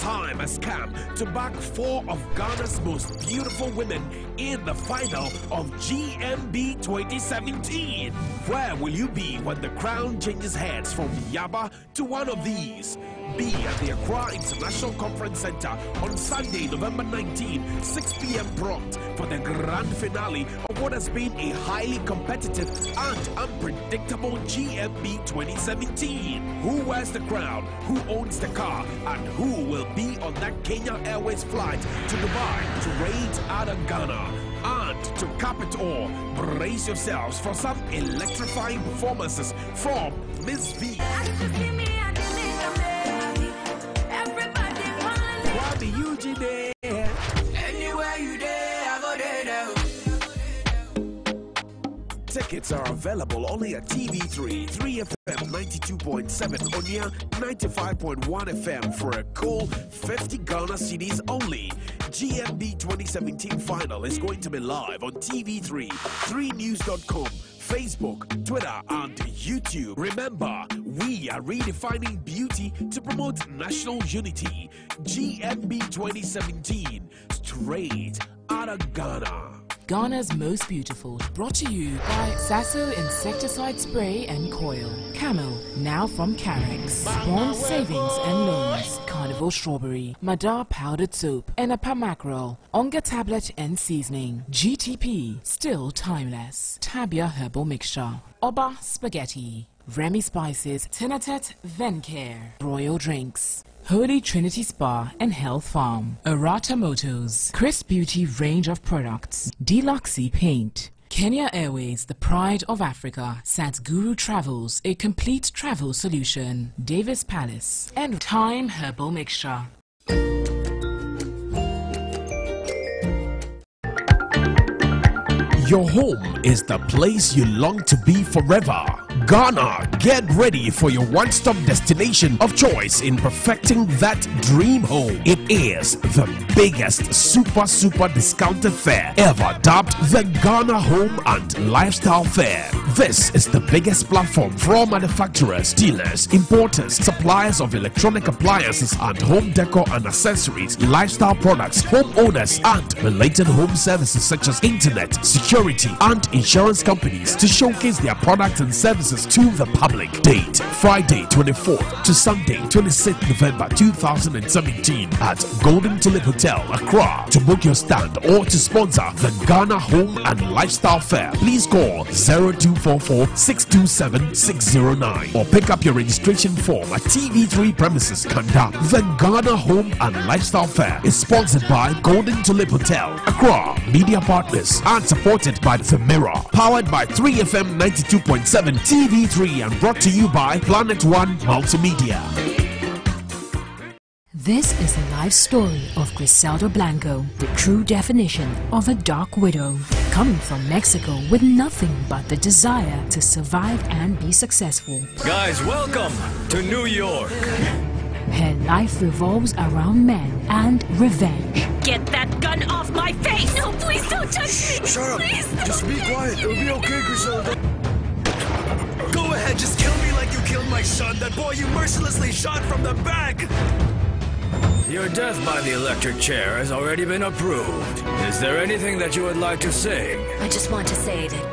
time has come to back 4 of Ghana's most beautiful women in the final of GMB 2017. Where will you be when the crown changes hands from Yaba to one of these? Be at the Accra International Conference Center on Sunday, November 19, 6 p.m. prompt for the grand finale of what has been a highly competitive and unpredictable GMB 2017. Who wears the crown, who owns the car, and who will be on that Kenya Airways flight to Dubai to raid out of Ghana? And to cap it all, brace yourselves for some electrifying performances from Miss V, Kwame Eugene. Anywhere you there, I go there. Tickets are available only at TV3, 3FM 92.7, Onya 95.1 FM for a cool 50 Ghana cedis only. GMB 2017 final is going to be live on TV3, 3news.com, Facebook, Twitter, and YouTube. Remember, we are redefining beauty to promote national unity. GMB 2017, straight out of Ghana. Ghana's most beautiful, brought to you by Sasso Insecticide Spray and Coil. Camel, now from Carex. Bond Savings and Loans. Carnival Strawberry. Madar Powdered Soap. Enapa Mackerel. Onga Tablet and Seasoning. GTP, still timeless. Tabia Herbal Mixture. Oba Spaghetti. Remy Spices. Tinatet Vencare. Royal Drinks. Holy Trinity Spa and Health Farm. Arata Motors. Chris Beauty range of products. Deluxe Paint. Kenya Airways, the pride of Africa. Satguru Travels, a complete travel solution. Davis Palace. And Time Herbal Mixture. Your home is the place you long to be forever. Ghana, get ready for your one-stop destination of choice in perfecting that dream home. It is the biggest super discounted fair ever, dubbed the Ghana Home and Lifestyle Fair. This is the biggest platform for all manufacturers, dealers, importers, suppliers of electronic appliances and home decor and accessories, lifestyle products, homeowners, and related home services such as internet, security, and insurance companies to showcase their products and services to the public. Date Friday 24th to Sunday 26th November 2017 at Golden Tulip Hotel, Accra. To book your stand or to sponsor the Ghana Home and Lifestyle Fair, please call 0244-627-609 or pick up your registration form at TV3 premises, Kanda. The Ghana Home and Lifestyle Fair is sponsored by Golden Tulip Hotel, Accra, media partners, and supported by The Mirror, powered by 3FM 92.7 TV3, and brought to you by Planet One Multimedia. This is the life story of Griselda Blanco, the true definition of a dark widow, coming from Mexico with nothing but the desire to survive and be successful. Guys, welcome to New York. Her life revolves around men and revenge. Get that gun off my face! No, please don't touch me! Shut up! Please, Just be quiet. It'll be okay, Griselda. Go ahead, just kill me like you killed my son, that boy you mercilessly shot from the back! Your death by the electric chair has already been approved. Is there anything that you would like to say? I just want to say that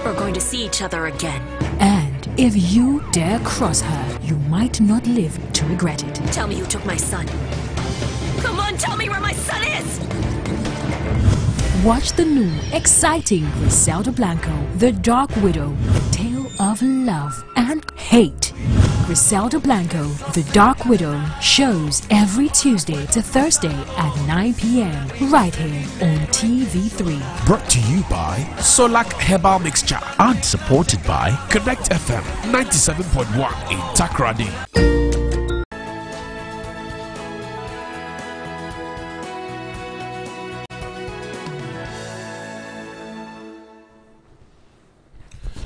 we're going to see each other again. And if you dare cross her, you might not live to regret it. Tell me who took my son. Come on, tell me where my son is! Watch the new, exciting Griselda Blanco, the Dark Widow, a tale of love and hate. Griselda Blanco, the Dark Widow, shows every Tuesday to Thursday at 9 p.m. right here on TV3. Brought to you by Solak Herbal Mixture and supported by Connect FM 97.1 in Takrady.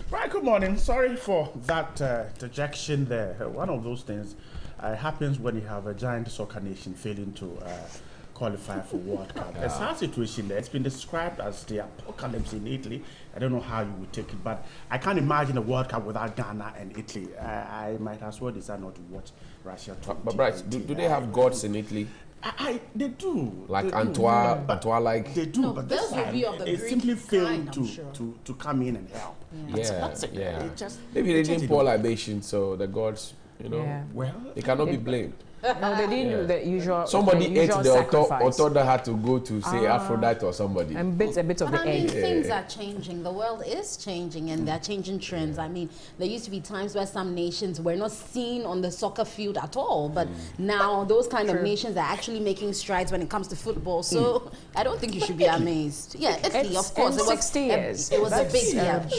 Right, good morning. Sorry for that dejection there. One of those things happens when you have a giant soccer nation failing to qualify for World Cup. A sad situation there. It's been described as the apocalypse in Italy. I don't know how you would take it, but I can't imagine a World Cup without Ghana and Italy. I might as well decide not to watch Russia. But Bryce, do they have gods in Italy? They do. Like they Antoine, do. Antoine, like They do, No, but those this will time, be of the it Greek simply failed kind, I'm sure. to come in and help. That's it. yeah. It just, Maybe they it just didn't pour libation, so the gods, Yeah. Well, they cannot be blamed. No, they didn't do the usual. Somebody the ate usual the sacrifice. author that had to go to say Aphrodite or somebody. And bits a bit of But the I mean, egg. things are changing. The world is changing, and they're changing trends. I mean, there used to be times where some nations were not seen on the soccer field at all, but now those kind of nations are actually making strides when it comes to football. So I don't think you should be amazed. Yeah, Italy, of course, in 60 years. It was a big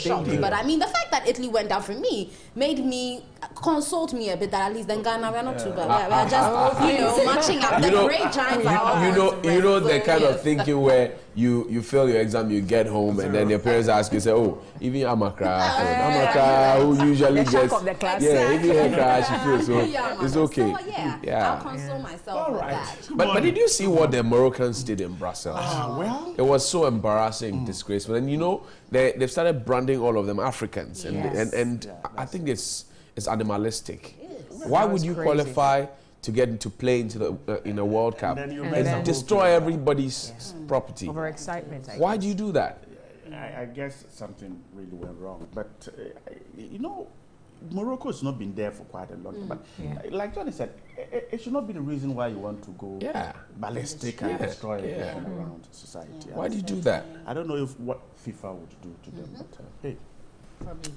shock. deal. But I mean, the fact that Italy went down for me made me consult me a bit that at least then Ghana we're not too bad. We're just matching up the great giants. You know the kind of thinking where you fail your exam, you get home, and then your parents ask you, say, oh, even Amakra, who usually The gets, shock of the class. even her crash, she feels so it's okay. So, I'll console myself with that. But did you see what the Moroccans did in Brussels? well, It was so embarrassing, disgraceful, and they've started branding all of them Africans, and I think it's animalistic. Why would you qualify to get to play in a World Cup and destroy everybody's property? Overexcitement. Why do you do that? I guess something really went wrong. But, Morocco has not been there for quite a long time. But like Johnny said, it should not be the reason why you want to go ballistic and destroy everything around society. Why do you do that? I don't know what FIFA would do to them, but hey.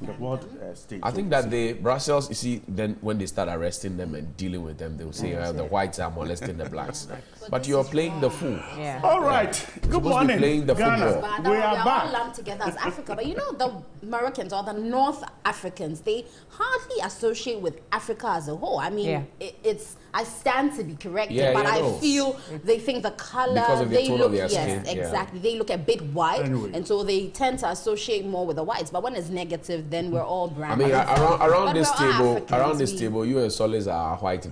The world state. I think that Brussels, you see, then when they start arresting them and dealing with them, they will say the whites are molesting the blacks. But you're playing the fool. All right. Good morning, playing the Ghana. football. We are all back. lumped together as Africa. But the Moroccans or the North Africans, they hardly associate with Africa as a whole. I mean, I stand to be corrected, but I feel they think the color, because of the tone of their skin. Exactly. They look a bit white, and so they tend to associate more with the whites. But when it's negative, then we're all brown. I mean, around this table, you and Solis are white.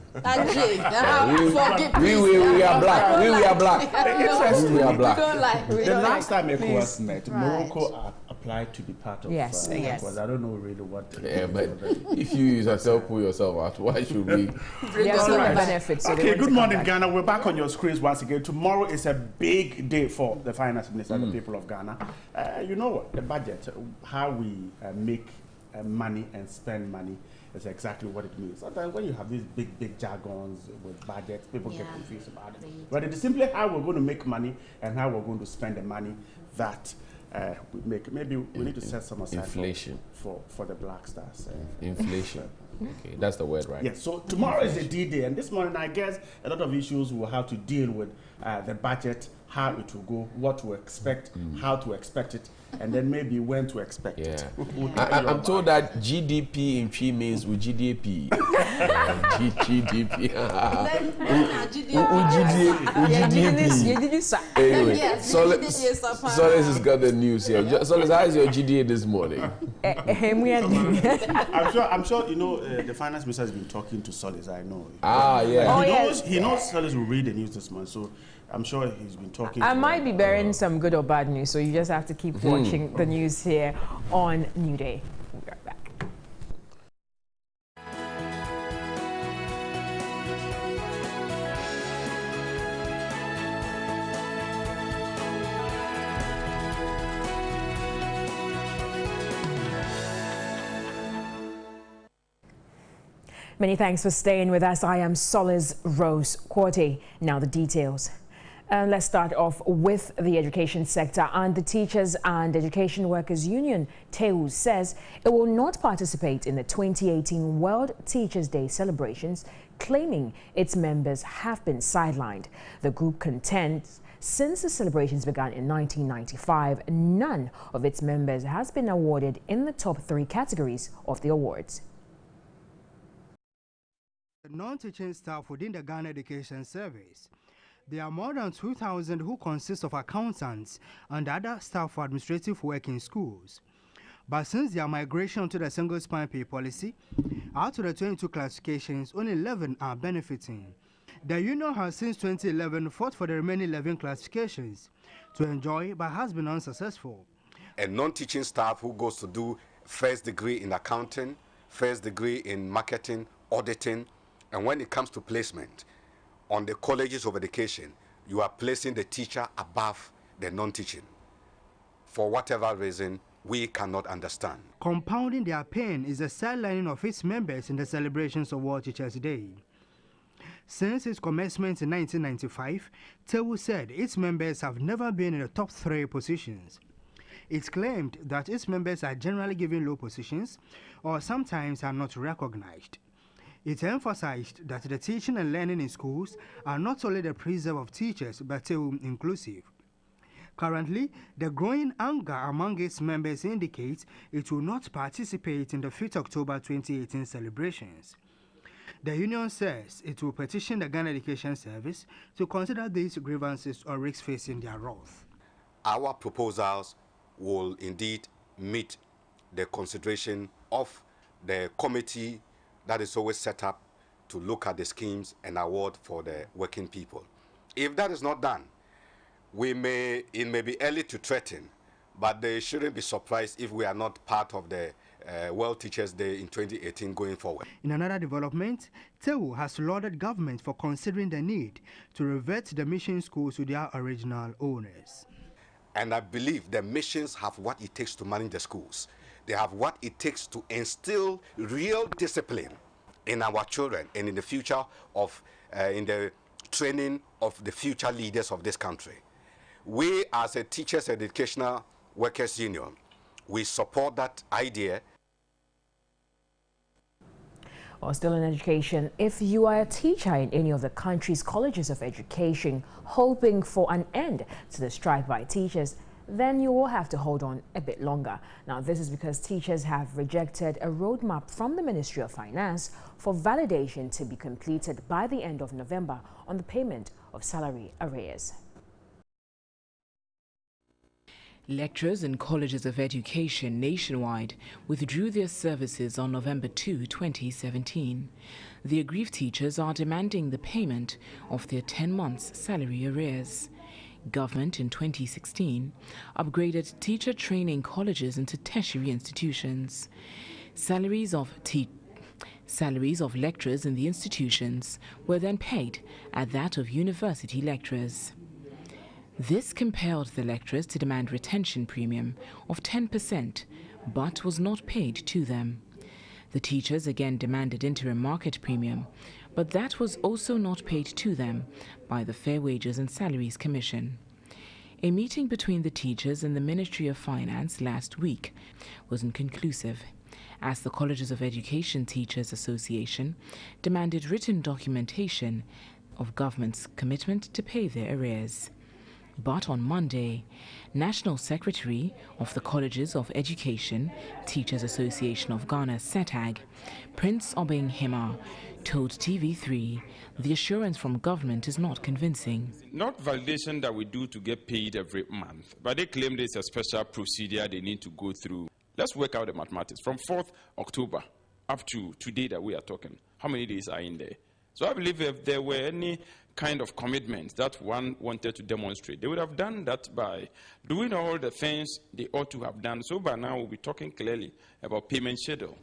We we are black. We are black. We are black. The last time ECOWAS met, Morocco applied to be part of ECOWAS. I don't know really what. But if you yourself pull yourself out, why should we? Benefits. So okay, good morning, Ghana. We're back on your screens once again. Tomorrow is a big day for the finance minister and the people of Ghana. You know what? The budget, how we make money and spend money is exactly what it means. Sometimes when you have these big jargons with budgets, people get confused about it. But it is simply how we're going to make money and how we're going to spend the money that we make. Maybe we need to set some aside for the Black Stars. Inflation. Okay, that's the word, right? Yes, so tomorrow is the D-Day, and this morning, I guess, a lot of issues will have to deal with the budget, how it will go, what to expect, how to expect it, and then maybe when to expect it. I'm told that GDP in Chi means with GDP. GDP. Anyway, Solis has got the news here. Solis, how is your GDA this morning? I'm sure you know the finance minister has been talking to Solis. I know. He knows Solis will read the news this morning, so I'm sure he's been talking. I might be bearing some good or bad news, so you just have to keep watching the news here on New Day. We'll be right back. Many thanks for staying with us. I am Solis Rose Quarty. Now the details. Let's start off with the education sector, and the Teachers and Education Workers Union, TEUS, says it will not participate in the 2018 World Teachers' Day celebrations, claiming its members have been sidelined. The group contends since the celebrations began in 1995, none of its members has been awarded in the top 3 categories of the awards. The non-teaching staff within the Ghana Education Service. There are more than 2,000 who consist of accountants and other staff for administrative work in schools. But since their migration to the single-span pay policy, out of the 22 classifications, only 11 are benefiting. The union has since 2011 fought for the remaining 11 classifications to enjoy, but has been unsuccessful. A non-teaching staff who goes to do first degree in accounting, first degree in marketing, auditing, and when it comes to placement, on the colleges of education, you are placing the teacher above the non-teaching. For whatever reason, we cannot understand. Compounding their pain is the sidelining of its members in the celebrations of World Teachers' Day. Since its commencement in 1995, TEWU said its members have never been in the top 3 positions. It claimed that its members are generally given low positions or sometimes are not recognized. It emphasized that the teaching and learning in schools are not only the preserve of teachers but TEWU inclusive. Currently, the growing anger among its members indicates it will not participate in the 5th October 2018 celebrations. The union says it will petition the Ghana Education Service to consider these grievances or risks facing their wrath. Our proposals will indeed meet the consideration of the committee that is always set up to look at the schemes and award for the working people. If that is not done, it may be early to threaten, but they shouldn't be surprised if we are not part of the World Teachers' Day in 2018 going forward. In another development, TEWU has lauded government for considering the need to revert the mission schools to their original owners. And I believe the missions have what it takes to manage the schools. They have what it takes to instill real discipline in our children and in the future of, in the training of the future leaders of this country. We, as a Teachers Educational Workers Union, we support that idea. Or still in education, if you are a teacher in any of the country's colleges of education hoping for an end to the strike by teachers, then you will have to hold on a bit longer. Now, this is because teachers have rejected a roadmap from the Ministry of Finance for validation to be completed by the end of November on the payment of salary arrears. Lecturers in colleges of education nationwide withdrew their services on November 2, 2017. The aggrieved teachers are demanding the payment of their 10 months' salary arrears. Government in 2016 upgraded teacher training colleges into tertiary institutions. Salaries of lecturers in the institutions were then paid at that of university lecturers. This compelled the lecturers to demand retention premium of 10%, but was not paid to them. The teachers again demanded interim market premium, but that was also not paid to them by the Fair Wages and Salaries Commission. A meeting between the teachers and the Ministry of Finance last week was inconclusive, as the Colleges of Education Teachers Association demanded written documentation of government's commitment to pay their arrears. But on Monday, National Secretary of the Colleges of Education Teachers Association of Ghana, SETAG, Prince Obeng Hema, told TV3 the assurance from government is not convincing. Not validation that we do to get paid every month, but they claim there's a special procedure they need to go through. Let's work out the mathematics. From 4th October up to today that we are talking, how many days are in there? So I believe if there were any kind of commitment that one wanted to demonstrate, they would have done that by doing all the things they ought to have done. So by now we'll be talking clearly about payment schedule.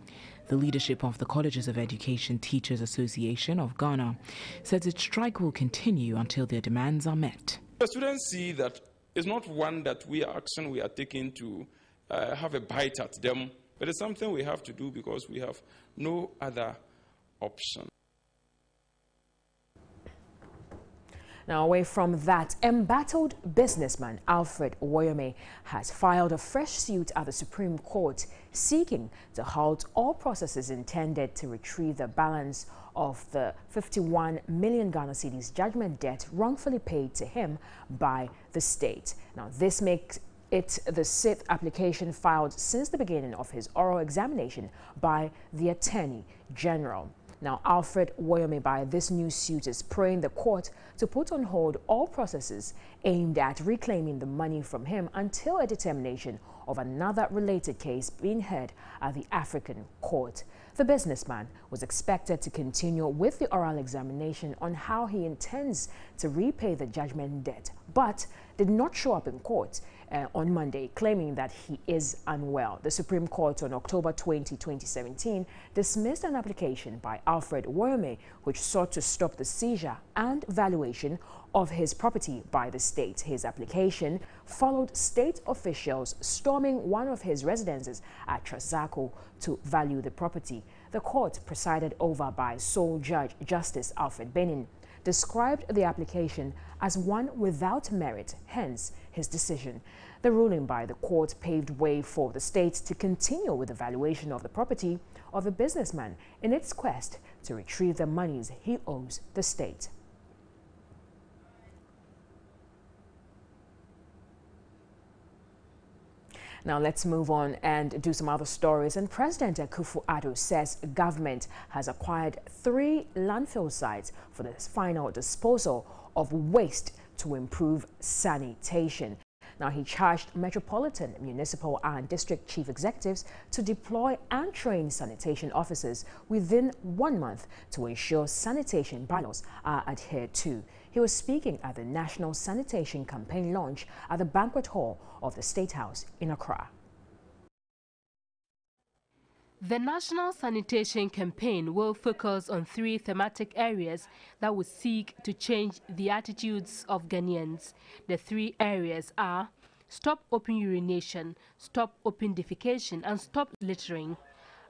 The leadership of the Colleges of Education Teachers Association of Ghana says its strike will continue until their demands are met. The students see that it's not one that we are action we are taking to have a bite at them, but it's something we have to do because we have no other option. Now, away from that, embattled businessman Alfred Woyome has filed a fresh suit at the Supreme Court seeking to halt all processes intended to retrieve the balance of the 51 million Ghana cedis judgment debt wrongfully paid to him by the state. Now, this makes it the 6th application filed since the beginning of his oral examination by the Attorney General. Now, Alfred Woyome, by this new suit, is praying the court to put on hold all processes aimed at reclaiming the money from him until a determination of another related case being heard at the African Court. The businessman was expected to continue with the oral examination on how he intends to repay the judgment debt, but did not show up in court on Monday, claiming that he is unwell. The Supreme Court on October 20, 2017 dismissed an application by Alfred Worme, which sought to stop the seizure and valuation of his property by the state. His application followed state officials storming one of his residences at Trasacco to value the property. The court, presided over by sole judge Justice Alfred Benin, described the application as one without merit, hence his decision. The ruling by the court paved way for the state to continue with the valuation of the property of the businessman in its quest to retrieve the monies he owes the state. Now let's move on and do some other stories. And President Akufo-Addo says government has acquired 3 landfill sites for the final disposal of waste to improve sanitation. Now, he charged metropolitan, municipal and district chief executives to deploy and train sanitation officers within 1 month to ensure sanitation bylaws are adhered to. He was speaking at the National Sanitation Campaign launch at the banquet hall of the State House in Accra. The National Sanitation Campaign will focus on 3 thematic areas that will seek to change the attitudes of Ghanaians. The 3 areas are stop open urination, stop open defecation, and stop littering.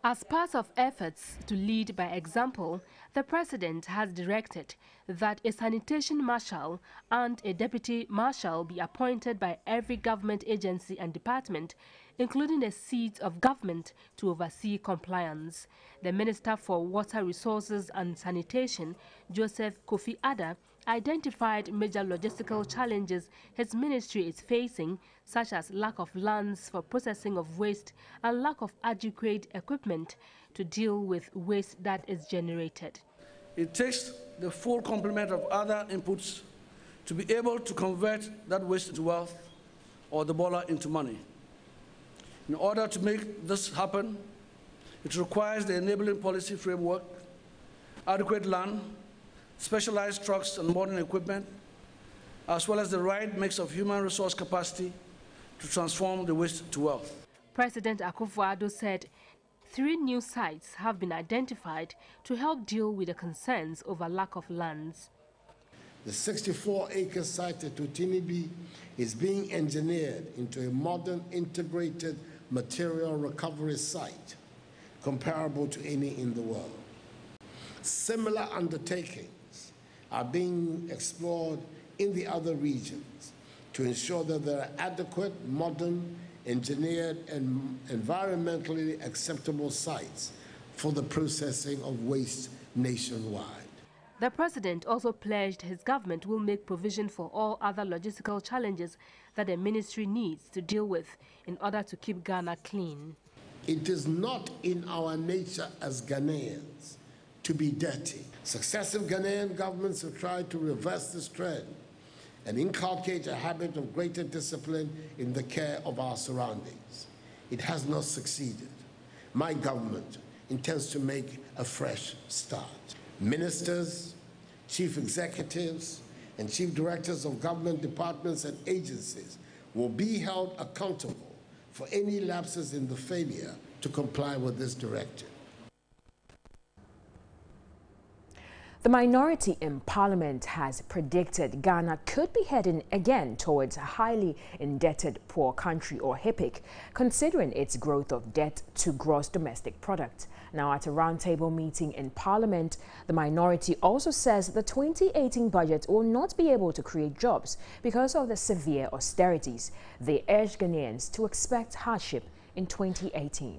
As part of efforts to lead by example, the President has directed that a sanitation marshal and a deputy marshal be appointed by every government agency and department, including the seat of government, to oversee compliance. The Minister for Water Resources and Sanitation, Joseph Kofi Adda, identified major logistical challenges his ministry is facing, such as lack of lands for processing of waste and lack of adequate equipment to deal with waste that is generated. It takes the full complement of other inputs to be able to convert that waste into wealth or the dollar into money. In order to make this happen, it requires the enabling policy framework, adequate land, specialized trucks and modern equipment, as well as the right mix of human resource capacity to transform the waste to wealth. President Akufo-Addo said 3 new sites have been identified to help deal with the concerns over lack of lands. The 64-acre site at Utinibi is being engineered into a modern integrated material recovery site comparable to any in the world. Similar undertakings are being explored in the other regions to ensure that there are adequate, modern, engineered, and environmentally acceptable sites for the processing of waste nationwide. The President also pledged his government will make provision for all other logistical challenges that the ministry needs to deal with in order to keep Ghana clean. It is not in our nature as Ghanaians to be dirty. Successive Ghanaian governments have tried to reverse this trend and inculcate a habit of greater discipline in the care of our surroundings. It has not succeeded. My government intends to make a fresh start. Ministers, chief executives, and chief directors of government departments and agencies will be held accountable for any lapses in the failure to comply with this directive. The minority in Parliament has predicted Ghana could be heading again towards a highly indebted poor country, or HIPC, considering its growth of debt to gross domestic product. Now, at a roundtable meeting in Parliament, the minority also says the 2018 budget will not be able to create jobs because of the severe austerities. They urge Ghanaians to expect hardship in 2018.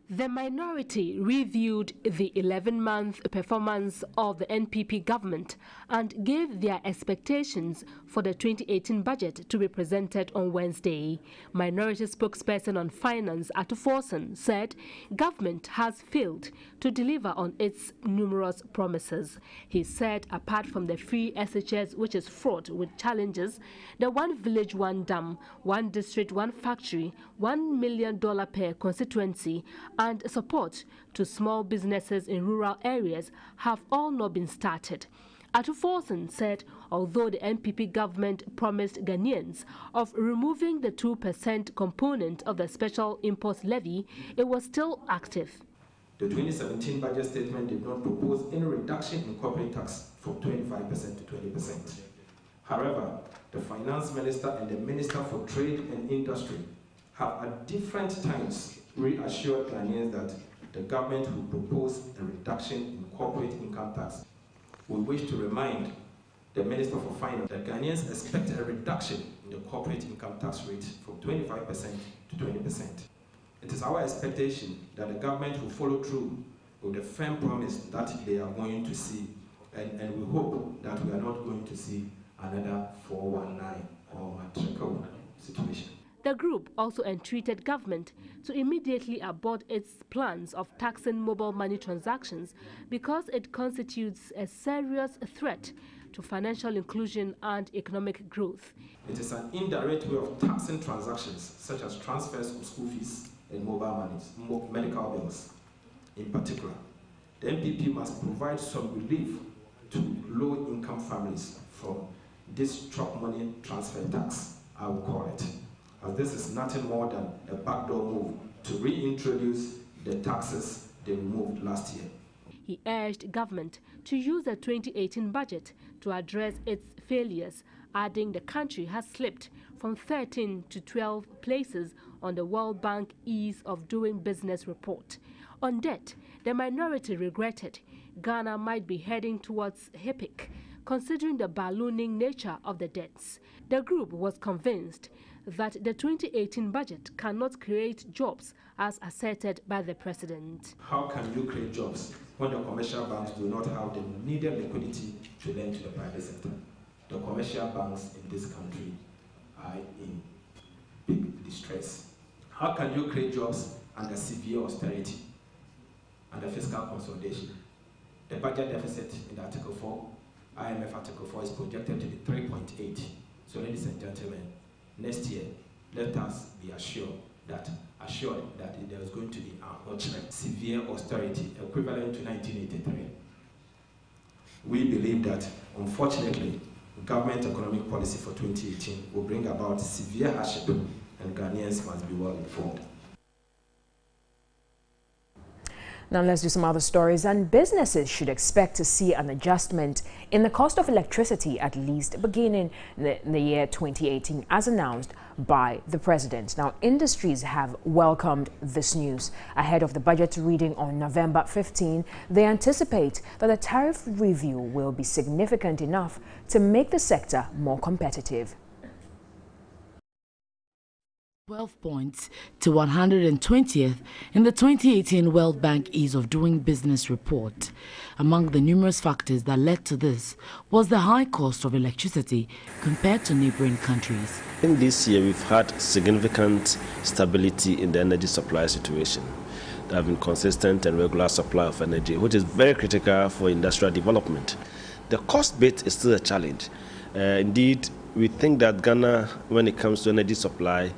The minority reviewed the 11-month performance of the NPP government and gave their expectations for the 2018 budget to be presented on Wednesday. Minority spokesperson on finance, Atu Forson, said government has failed to deliver on its numerous promises. He said apart from the free SHS, which is fraught with challenges, the one village, one dam, one district, one factory, $1 million per constituency, and support to small businesses in rural areas have all not been started. Atu Forson said although the NPP government promised Ghanaians of removing the 2% component of the special import levy, it was still active. The 2017 budget statement did not propose any reduction in corporate tax from 25% to 20%. However, the finance minister and the minister for trade and industry have at different times reassured Ghanaians that the government will propose a reduction in corporate income tax. We wish to remind the Minister for Finance that Ghanaians expect a reduction in the corporate income tax rate from 25% to 20%. It is our expectation that the government will follow through with the firm promise that they are going to see, and we hope that we are not going to see another 419 or matrical situation. The group also entreated government to immediately abort its plans of taxing mobile money transactions because it constitutes a serious threat to financial inclusion and economic growth. It is an indirect way of taxing transactions such as transfers of school fees and mobile monies, medical bills. In particular, the NPP must provide some relief to low-income families from this chop money transfer tax, I will call it, as this is nothing more than a backdoor move to reintroduce the taxes they removed last year. He urged government to use the 2018 budget to address its failures, adding the country has slipped from 13 to 12 places on the World Bank Ease of Doing Business report. On debt, the minority regretted Ghana might be heading towards HIPIC, considering the ballooning nature of the debts. The group was convinced that the 2018 budget cannot create jobs as asserted by the president. How can you create jobs when the commercial banks do not have the needed liquidity to lend to the private sector? The commercial banks in this country are in big distress. How can you create jobs under severe austerity, under fiscal consolidation? The budget deficit in Article 4, IMF Article 4, is projected to be 3.8. So ladies and gentlemen, next year, let us be assured that there is going to be unfortunate severe austerity equivalent to 1983. We believe that, unfortunately, government economic policy for 2018 will bring about severe hardship, and Ghanaians must be well informed. Now let's do some other stories, and businesses should expect to see an adjustment in the cost of electricity at least beginning the year 2018 as announced by the president. Now industries have welcomed this news. Ahead of the budget reading on November 15, they anticipate that the tariff review will be significant enough to make the sector more competitive. 12 points to 120th in the 2018 World Bank Ease of Doing Business report. Among the numerous factors that led to this was the high cost of electricity compared to neighboring countries. In this year, we've had significant stability in the energy supply situation. There have been consistent and regular supply of energy, which is very critical for industrial development. The cost bit is still a challenge. Indeed, we think that Ghana, when it comes to energy supply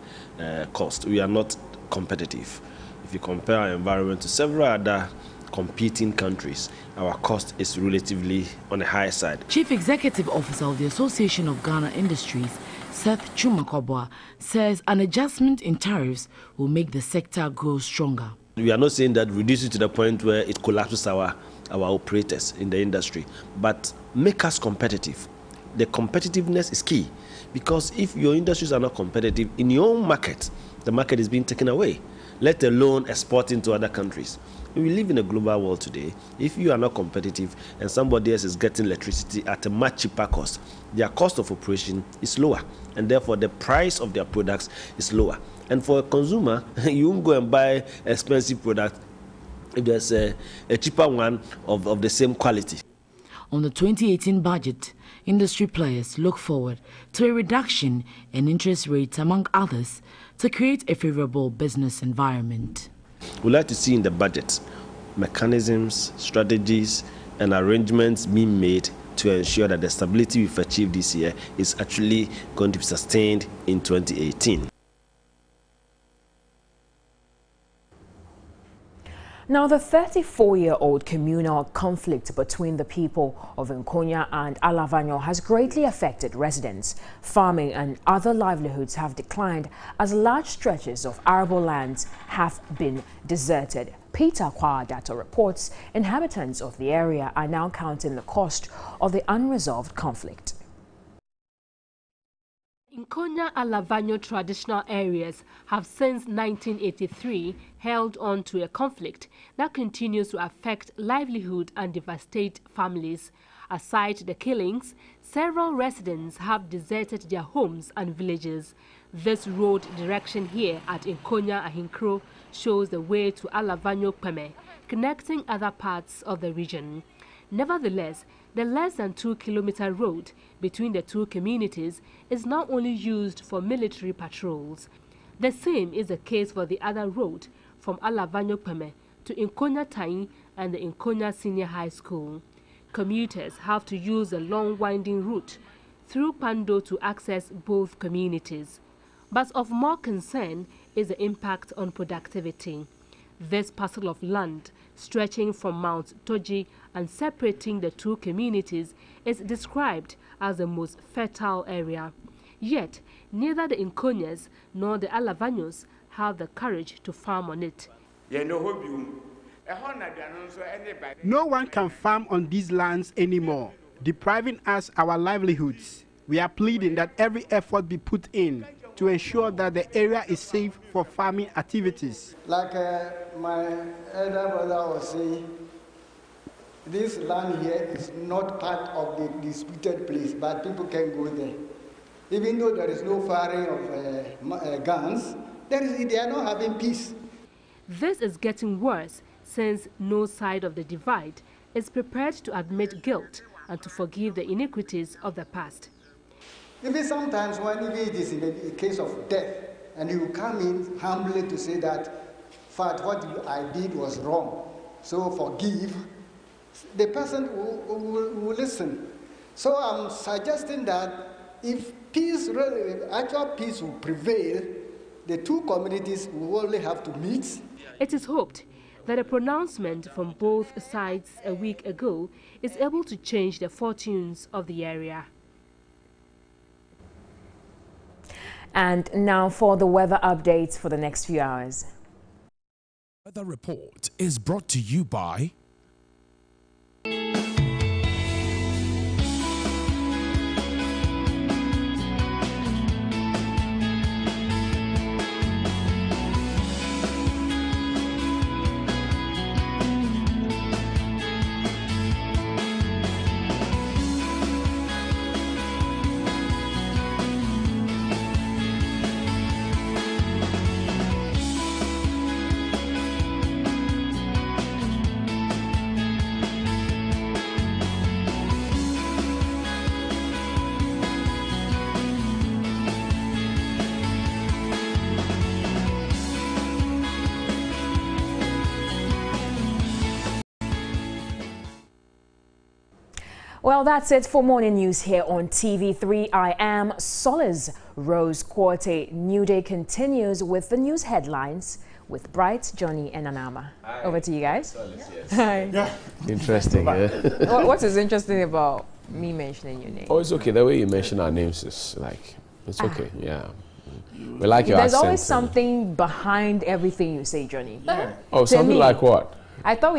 cost, we are not competitive. If you compare our environment to several other competing countries, our cost is relatively on the high side. Chief Executive Officer of the Association of Ghana Industries, Seth Chumakobwa, says an adjustment in tariffs will make the sector grow stronger. We are not saying that reduce it to the point where it collapses our operators in the industry, but make us competitive. The competitiveness is key, because if your industries are not competitive in your own market, the market is being taken away, let alone exporting to other countries. We live in a global world today. If you are not competitive and somebody else is getting electricity at a much cheaper cost, their cost of operation is lower, and therefore the price of their products is lower. And for a consumer, you won't go and buy expensive product if there's a cheaper one of the same quality. On the 2018 budget, industry players look forward to a reduction in interest rates, among others, to create a favorable business environment. We'd like to see in the budget mechanisms, strategies, and arrangements being made to ensure that the stability we've achieved this year is actually going to be sustained in 2018. Now, the 34-year-old communal conflict between the people of Nkonya and Alavanyo has greatly affected residents. Farming and other livelihoods have declined as large stretches of arable lands have been deserted. Peter Kwadato reports inhabitants of the area are now counting the cost of the unresolved conflict. Nkonya Alavanyo traditional areas have since 1983 held on to a conflict that continues to affect livelihood and devastate families. Aside the killings, several residents have deserted their homes and villages. This road direction here at Nkonya Ahinkro shows the way to Alavanyo Peme, connecting other parts of the region. Nevertheless, the less than 2-kilometer road between the two communities is now only used for military patrols. The same is the case for the other road from Alavanyo Peme to Nkonya Tai and the Nkonya Senior High School. Commuters have to use a long winding route through Pando to access both communities. But of more concern is the impact on productivity. This parcel of land, stretching from Mount Toji and separating the two communities, is described as the most fertile area. Yet, neither the Nkonyas nor the Alavanyos have the courage to farm on it. No one can farm on these lands anymore, depriving us our livelihoods. We are pleading that every effort be put in to ensure that the area is safe for farming activities. Like my elder brother was saying, this land here is not part of the disputed place, but people can go there. Even though there is no firing of guns, they are not having peace. This is getting worse since no side of the divide is prepared to admit guilt and to forgive the iniquities of the past. Even sometimes when it is in a case of death, and you come in humbly to say that, fact, what I did was wrong, so forgive, the person will listen. So I'm suggesting that if peace, actual peace will prevail, the two communities will only have to meet. It is hoped that a pronouncement from both sides a week ago is able to change the fortunes of the area. And now for the weather updates for the next few hours. Weather report is brought to you by Well, that's it for morning news here on TV3. I am Solis Rose Quarty. New Day continues with the news headlines with Bright, Johnny, and Anama. Hi. Over to you guys. Solis, yes. Hi. Yeah. Interesting. What is interesting about me mentioning your name? Oh, it's okay. The way you mention our names is like, it's okay. Yeah. We like your There's accent. always something behind everything you say, Johnny. Yeah. Oh, something like what? I thought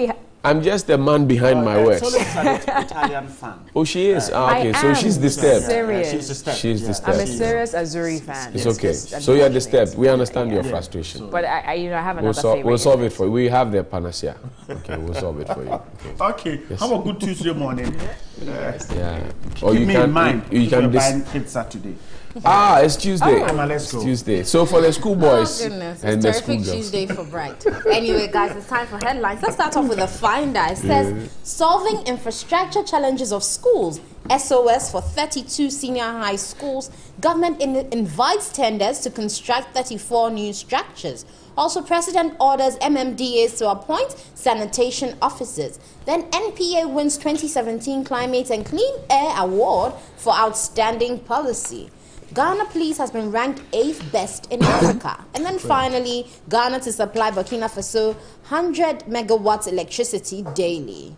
I'm just the man behind my words. Solo is an Italian fan. Oh, she is? Okay, so she's disturbed. Serious. She's disturbed. She's disturbed. I'm a serious Azuri fan. It's okay. So you're disturbed. We understand your frustration. But I have another favorite. We'll solve it for you. We have the panacea. Okay, we'll solve it for you. Okay. Yes. Have a good Tuesday morning. Yeah. Or Keep you me can in mind. You can buying pizza today. It's Tuesday. Let's go. It's Tuesday. So for the schoolboys and the Terrific schoolgirls. Tuesday for Bright. Anyway, guys, it's time for headlines. Let's start off with a finder. It says, solving infrastructure challenges of schools. SOS for 32 senior high schools. Government invites tenders to construct 34 new structures. Also, President orders MMDAs to appoint sanitation officers. Then NPA wins 2017 Climate and Clean Air Award for outstanding policy. Ghana Police has been ranked 8th best in Africa. And then finally, Ghana to supply Burkina Faso 100 megawatts electricity daily.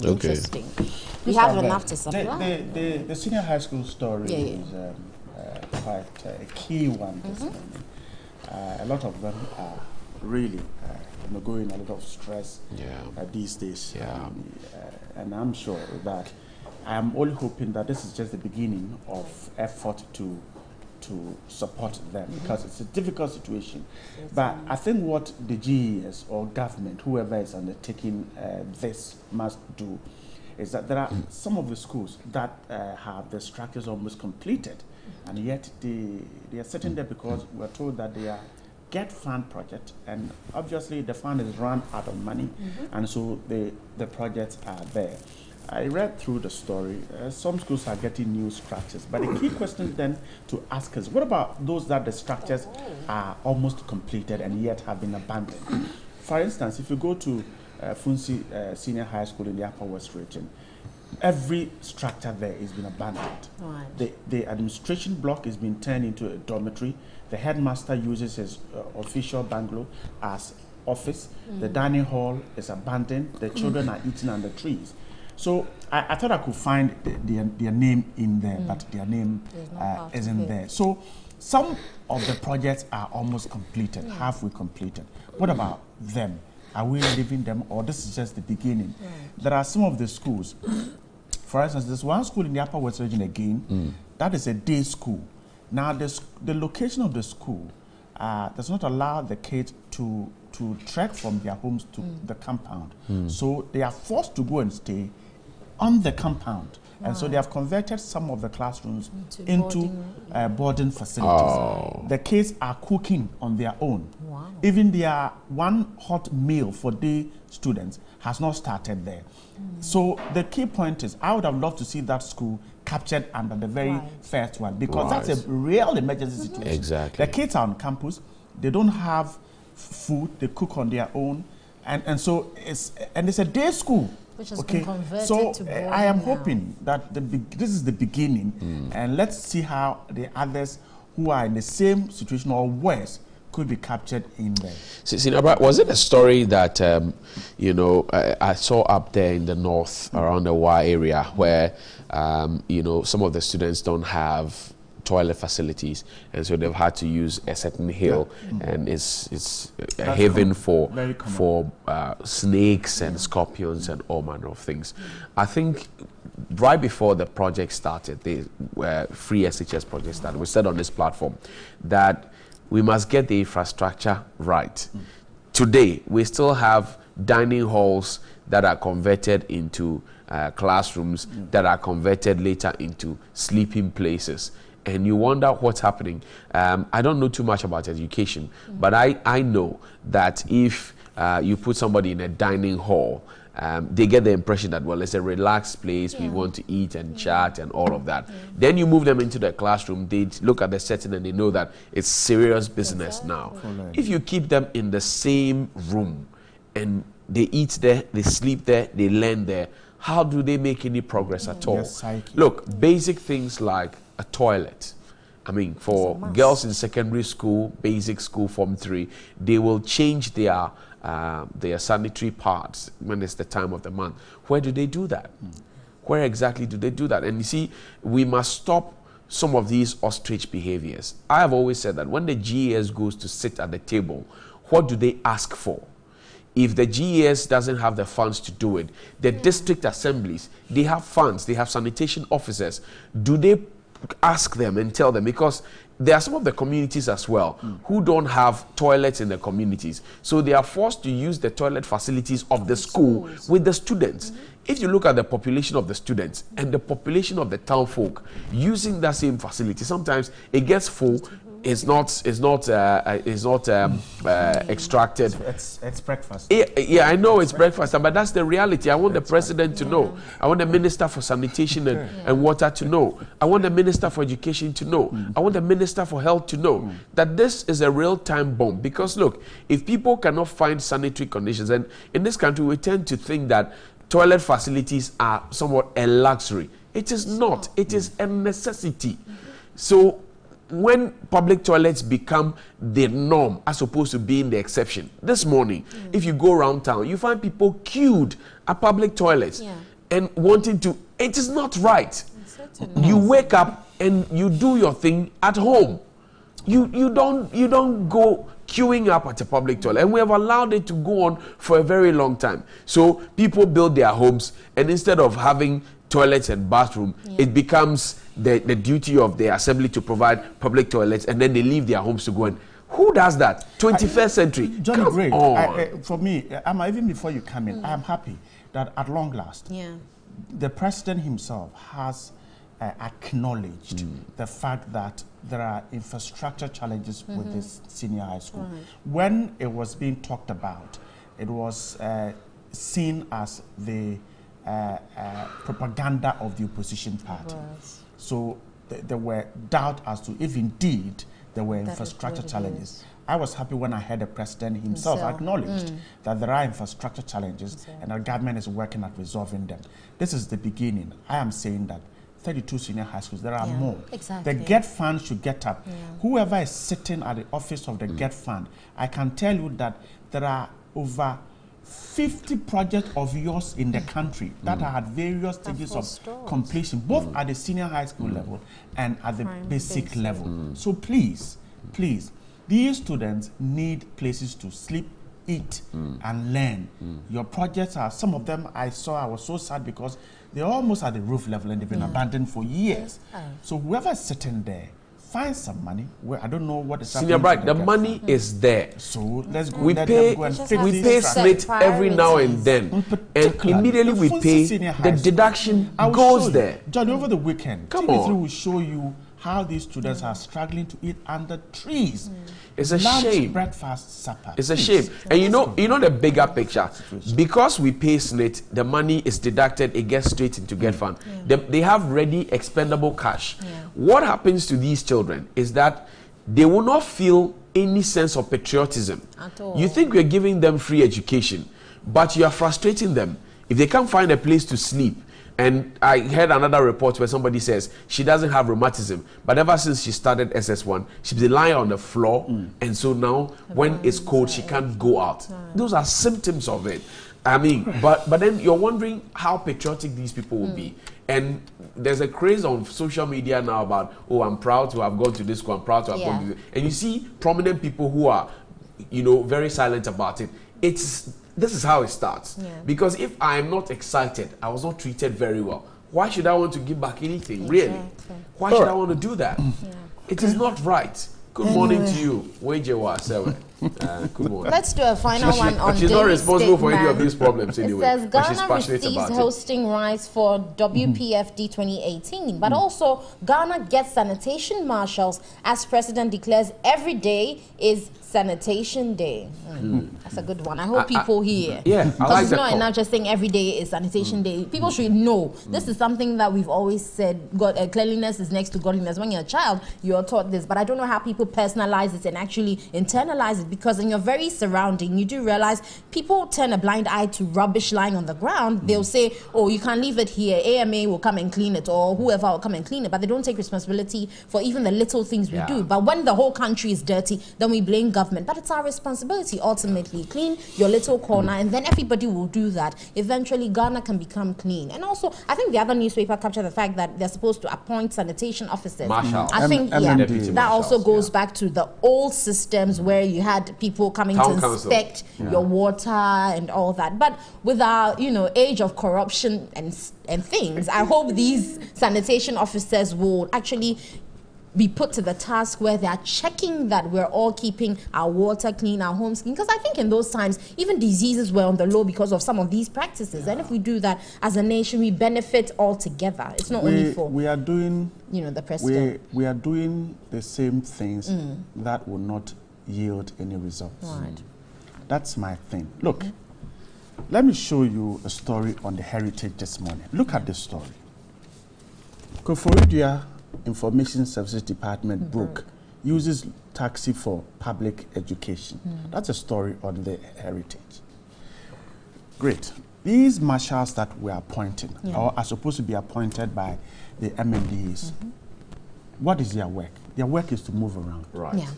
Interesting. We have enough to supply. The senior high school story is quite a key one this morning. A lot of them are really undergoing a lot of stress these days. And I'm sure that I'm only hoping that this is just the beginning of effort to support them, because it's a difficult situation. But I think what the GES or government, whoever is undertaking this, must do is that there are some of the schools that have the structures almost completed, and yet they are sitting there because we're told that they are Get Fund project, and obviously the fund is run out of money, and so the projects are there. I read through the story. Some schools are getting new structures, but the key question then to ask is, what about those that the structures are almost completed and yet have been abandoned? For instance, if you go to Funsi Senior High School in the Upper West Region, every structure there has been abandoned. Right. The administration block has been turned into a dormitory. The headmaster uses his official bungalow as office. The dining hall is abandoned. The children are eating under trees. So I thought I could find their name in there, but their name isn't there. So some of the projects are almost completed, halfway completed. What about them? Are we leaving them, or this is just the beginning? There are some of the schools. For instance, there's one school in the Upper West Region again, that is a day school. Now, the location of the school does not allow the kids to trek from their homes to the compound. So they are forced to go and stay on the compound. And so they have converted some of the classrooms into boarding facilities. The kids are cooking on their own. Even their one hot meal for day students has not started there. So the key point is, I would have loved to see that school captured under the very first one, because that's a real emergency situation. Exactly. The kids are on campus, they don't have food, they cook on their own, and so it's a day school. Which has been converted to boarding. I am hoping that this is the beginning, and let's see how the others who are in the same situation or worse could be captured in there. Sinabra, was it a story that I saw up there in the north around the Wa area where some of the students don't have toilet facilities, and so they've had to use a certain hill, and it's a haven for snakes and scorpions and all manner of things. I think right before the project started, the free SHS project started, we said on this platform that we must get the infrastructure right. Today, we still have dining halls that are converted into classrooms, that are converted later into sleeping places. And you wonder what's happening. I don't know too much about education, but I know that if you put somebody in a dining hall, they get the impression that, well, it's a relaxed place, we want to eat and chat and all of that. Then you move them into the classroom, they look at the setting and they know that it's serious business now. If you keep them in the same room and they eat there, they sleep there, they learn there, how do they make any progress at all? Look, basic things like a toilet. I mean, for girls in secondary school, basic school, Form 3, they will change their sanitary pads when it's the time of the month. Where do they do that? Where exactly do they do that? And you see, we must stop some of these ostrich behaviors. I have always said that when the GES goes to sit at the table, what do they ask for? if the GES doesn't have the funds to do it, the district assemblies, they have funds, they have sanitation officers. Do they ask them and tell them? Because there are some of the communities as well who don't have toilets in the communities. So they are forced to use the toilet facilities of the school with the students. If you look at the population of the students and the population of the town folk using that same facility, sometimes it gets full. It's not extracted. It's breakfast. Yeah, I know it's breakfast, but that's the reality. I want the president to know. I want the minister for sanitation and water to know. I want the minister for education to know. I want the minister for health to know that this is a real-time bomb. Because look, if people cannot find sanitary conditions, and in this country we tend to think that toilet facilities are somewhat a luxury. It is not. It is a necessity. So when public toilets become the norm as opposed to being the exception. This morning, if you go around town, you find people queued at public toilets and wanting to. It is not right. You wake up and you do your thing at home. You don't go queuing up at a public toilet, and we have allowed it to go on for a very long time. So people build their homes, and instead of having toilets and bathroom, it becomes the duty of the assembly to provide public toilets, and then they leave their homes to go in. Who does that? 21st century. Johnny Gray, for me, even before you come in, I am happy that at long last, the president himself has acknowledged the fact that there are infrastructure challenges with this senior high school. When it was being talked about, it was seen as the propaganda of the opposition party. So there were doubt as to if indeed there were infrastructure challenges. I was happy when I heard the president himself acknowledged that there are infrastructure challenges and the government is working at resolving them. This is the beginning. I am saying that 32 senior high schools, there are more. The GET Fund should get up. Whoever is sitting at the office of the GET Fund, I can tell you that there are over 50 projects of yours in the country that are at various stages of completion, both at the senior high school level and at the basic level. So please, these students need places to sleep, eat, and learn. Your projects are, some of them I was so sad because they're almost at the roof level and they've been abandoned for years. So whoever is sitting there, find some money. I don't know what is happening. Senior Bright, the money is there. So let's go. We pay SNIT every now and then, and immediately we pay, the deduction goes there. John, over the weekend, TV3 will show you how these students are struggling to eat under trees. It's a shame. Breakfast, supper. It's a shame. And you know the bigger picture. Because we pay SNIT, the money is deducted, it gets straight into GET Fund. They have ready expendable cash. What happens to these children is that they will not feel any sense of patriotism. At all. You think we're giving them free education, but you are frustrating them. If they can't find a place to sleep, and I heard another report where somebody says she doesn't have rheumatism, but ever since she started SS1, she's been lying on the floor, and so now when it's cold, she can't go out. Those are symptoms of it. I mean, but then you're wondering how patriotic these people will be. And there's a craze on social media now about, oh, I'm proud to have gone to this school, I'm proud to have gone to this. And you see prominent people who are, very silent about it. This is how it starts. Because if I am not excited, I was not treated very well, why should I want to give back anything, really? Why should I want to do that? It is not right. Good morning to you. Good morning. Let's do a final one on She's not responsible for any of these problems anyway. It says Ghana receives hosting rights for WPFD 2018, but also Ghana gets sanitation marshals as president declares every day is Sanitation Day. That's a good one. I hope people hear. Because it's not enough just saying every day is Sanitation Day. People should know this is something that we've always said. Cleanliness is next to godliness. When you're a child, you're taught this, but I don't know how people personalize it and actually internalize it, because in your very surrounding, you do realize people turn a blind eye to rubbish lying on the ground. They'll say, oh, you can't leave it here. AMA will come and clean it, or whoever will come and clean it, but they don't take responsibility for even the little things we do. But when the whole country is dirty, then we blame government. But it's our responsibility ultimately. Clean your little corner, and then everybody will do that. Eventually, Ghana can become clean. And also, I think the other newspaper captured the fact that they're supposed to appoint sanitation officers. I think that also goes back to the old systems where you had had people coming Town to council. inspect your water and all that. But with our, age of corruption and things, I hope these sanitation officers will actually be put to the task where they are checking that we're all keeping our water clean, our homes clean. Because I think in those times, even diseases were on the low because of some of these practices. And if we do that as a nation, we benefit all together. It's not only for we are doing the president. We are doing the same things that will not yield any results. Right. That's my thing. Look, let me show you a story on the heritage this morning. Look at this story. Koforidua Information Services Department book uses taxi for public education. That's a story on the heritage. Great. These marshals that we are appointing or are supposed to be appointed by the MMDAs, what is their work? Their work is to move around. Right. Yeah.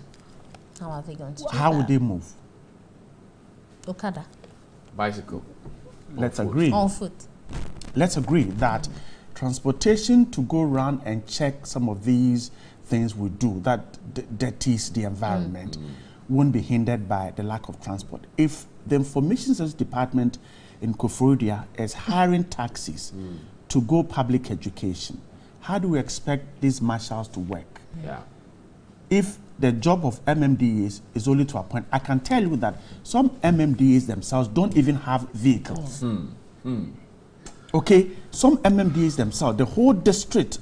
How are they going to do How that? would they move? Okada. Bicycle. Let's agree. On foot. Let's agree that transportation to go around and check some of these things we do that dirties the environment won't be hindered by the lack of transport. If the Information Services Department in Koforidua is hiring taxis to go public education, how do we expect these marshals to work? Yeah. If the job of MMDAs is only to appoint, I can tell you that some MMDAs themselves don't even have vehicles. Okay, some MMDAs themselves, the whole district,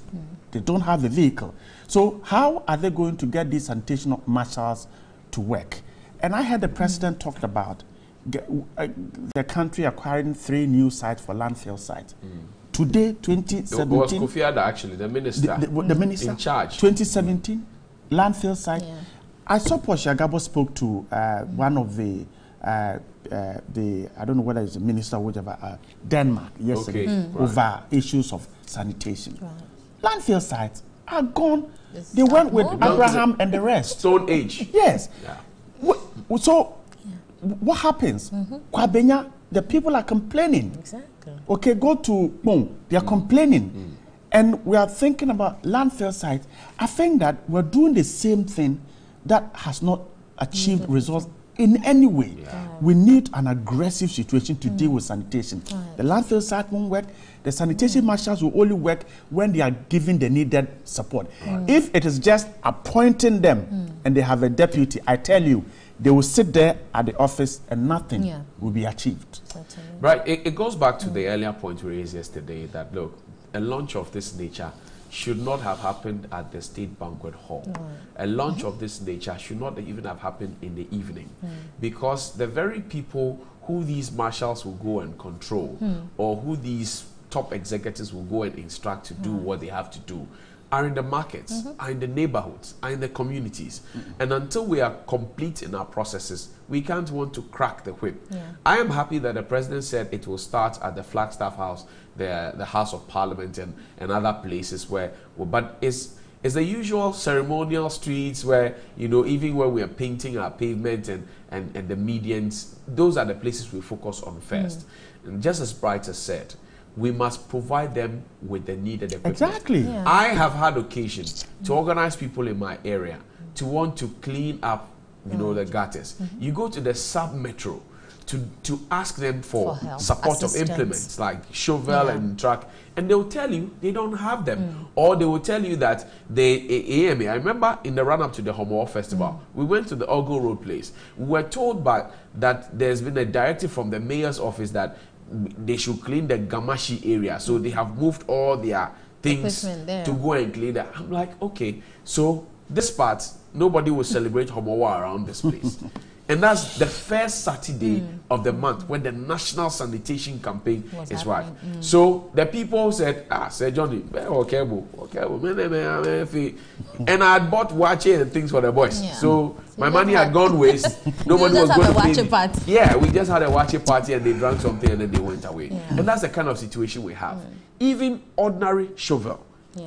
they don't have a vehicle. So how are they going to get these sanitation marshals to work? And I heard the president talked about the country acquiring 3 new sites for landfill sites. Today, 2017. It was Kofi Adda, actually, the minister. The minister in charge. 2017, landfill site. I saw Paul Shagabo spoke to one of the I don't know whether it's a minister or whatever, Denmark yesterday over issues of sanitation. Landfill sites are gone. They went with Abraham and the rest. Stone Age. Yes. So what happens? Kwabenya, the people are complaining. Exactly. Okay, go to Boom. They are complaining. And we are thinking about landfill sites. I think that we're doing the same thing that has not achieved results in any way. We need an aggressive situation to deal with sanitation. The landfill site won't work. The sanitation marshals will only work when they are given the needed support. If it is just appointing them and they have a deputy, I tell you, they will sit there at the office and nothing will be achieved. Right. It goes back to the earlier point we raised yesterday that, look, a launch of this nature should not have happened at the State Banquet Hall. A launch of this nature should not even have happened in the evening, because the very people who these marshals will go and control or who these top executives will go and instruct to do what they have to do are in the markets, are in the neighborhoods, are in the communities. And until we are complete in our processes, we can't want to crack the whip. I am happy that the president said it will start at the Flagstaff House, the House of Parliament and other places where, but it's the usual ceremonial streets where, even when we are painting our pavement and the medians, those are the places we focus on first. And just as Bright has said, we must provide them with the needed equipment. Exactly. I have had occasion to organize people in my area to want to clean up, the gutters. You go to the sub-metro to ask them for help, support of implements like shovel and truck, and they will tell you they don't have them. Or they will tell you that the AMA, I remember in the run-up to the Homo Festival, we went to the Ogle Road place. We were told that there's been a directive from the mayor's office that they should clean the Gamashi area. So they have moved all their things to go and clean that. I'm like, okay, so this part, nobody will celebrate Homowa around this place. And that's the first Saturday of the month when the National Sanitation Campaign is right. So the people said, Sir Johnny, okay, and I had bought wache and things for the boys. So my money had gone waste. Nobody was going to pay me. Party. Yeah, we just had a wache party and they drank something and then they went away. And that's the kind of situation we have. Even ordinary shovel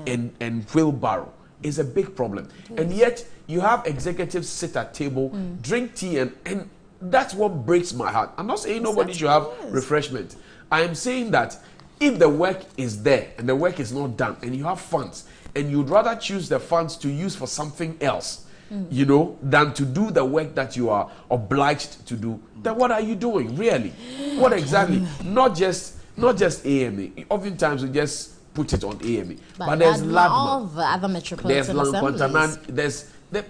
and wheelbarrow is a big problem. And yet you have executives sit at table, drink tea, and that's what breaks my heart. I'm not saying nobody should have refreshment. I am saying that if the work is there and the work is not done and you have funds and you'd rather choose the funds to use for something else, you know, than to do the work that you are obliged to do, then what are you doing, really? What exactly? Not just AMA. Oftentimes we just put it on AMA. But there's all the other metropolitan assemblies. There's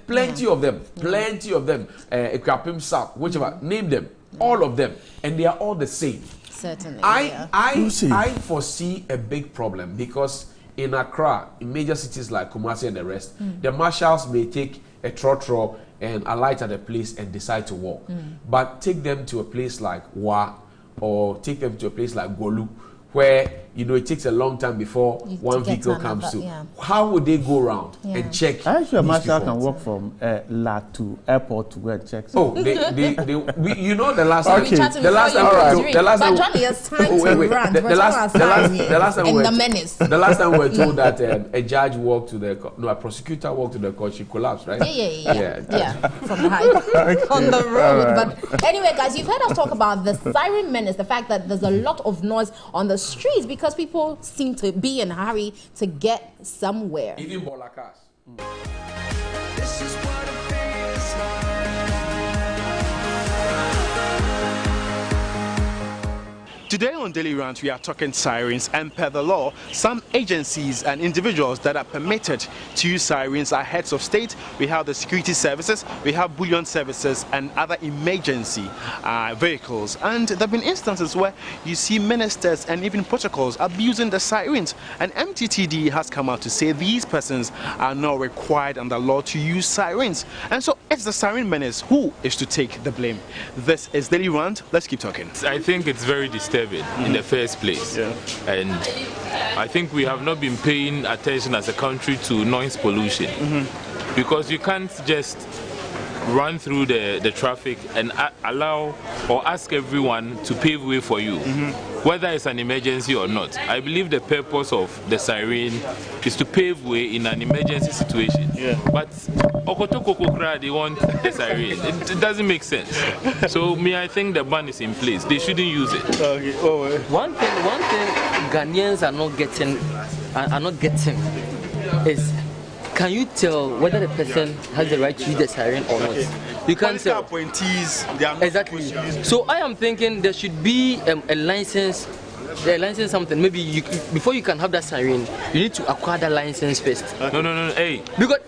plenty of them. Plenty of them. Ekwapim South, whichever, name them. All of them. And they are all the same. Certainly. I foresee a big problem because in Accra, in major cities like Kumasi and the rest, the marshals may take a trotro and alight at a place and decide to walk. But take them to a place like Wa, or take them to a place like Golu, where, you know, it takes a long time before one vehicle comes to. How would they go around and check? I'm sure a marshal can walk from La to airport to go and check. Oh, you know, the last time. Okay. The last time. Johnny has time to run. The last time we were told that a judge walked to the a prosecutor walked to the court, she collapsed, right? Yeah. From the height on the road. But anyway, guys, you've heard us talk about the siren menace, the fact that there's a lot of noise on the streets because people seem to be in a hurry to get somewhere. Even baller cars. This is what it feels like. Today on Daily Rant, we are talking sirens, and per the law, some agencies and individuals that are permitted to use sirens are heads of state. We have the security services, we have bullion services, and other emergency vehicles. And there have been instances where you see ministers and even protocols abusing the sirens. And MTTD has come out to say these persons are not required under law to use sirens. And so it's the siren menace who is to take the blame. This is Daily Rant. Let's keep talking. I think it's very disturbing in the first place. And I think we have not been paying attention as a country to noise pollution. Because you can't just run through the traffic and allow or ask everyone to pave way for you, whether it's an emergency or not. I believe the purpose of the siren is to pave way in an emergency situation. But Okotokokokra, they want the siren. It doesn't make sense. So I think the ban is in place. They shouldn't use it. One thing Ghanaians are not getting is, can you tell whether the person has the right to use the siren or not? You can't tell. Appointees, they are not exactly. So I am thinking there should be a license. The license something. Maybe before you can have that siren, you need to acquire that license first. No. Hey. Because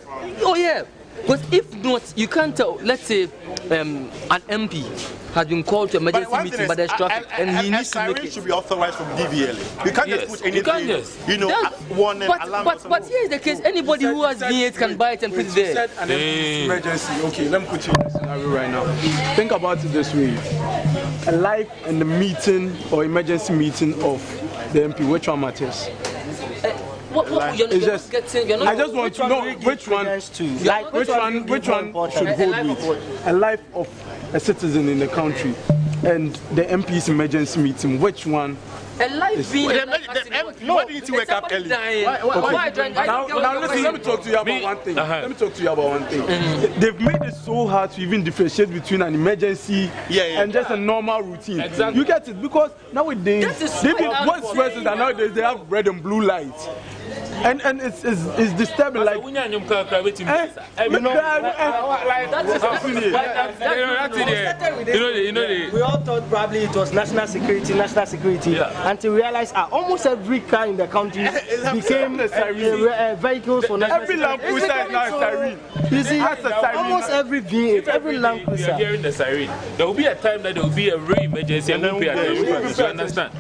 because if not, you can't tell. Let's say an MP has been called to emergency meeting, but there's traffic, and he needs to make it. Should be authorized from DVLA. You can't just put anything. You know, warning, alarm. But here is the case: anybody who has V8 can buy it and put it there. An emergency. Okay, let me put you in this scenario right now. Think about it this way: a live and the meeting or emergency meeting of the MP. Which one matters? I just want to know which one should hold with a life of a citizen in the country and the MP's emergency meeting. Which one? A life being why do you need to wake up early? Now listen, let me talk to you about one thing. They've made it so hard to even differentiate between an emergency and just a normal routine. Exactly. You get it? Because nowadays, what's worse is that nowadays they have red and blue lights. And it's disturbing. Like, we all thought probably it was national security, until we realized almost every car in the country became vehicles for national every Land Cruiser is now a siren. You see, almost every V8, every Land Cruiser. Hearing the siren, there will be a time that there will be a real emergency and we'll pay attention. You understand?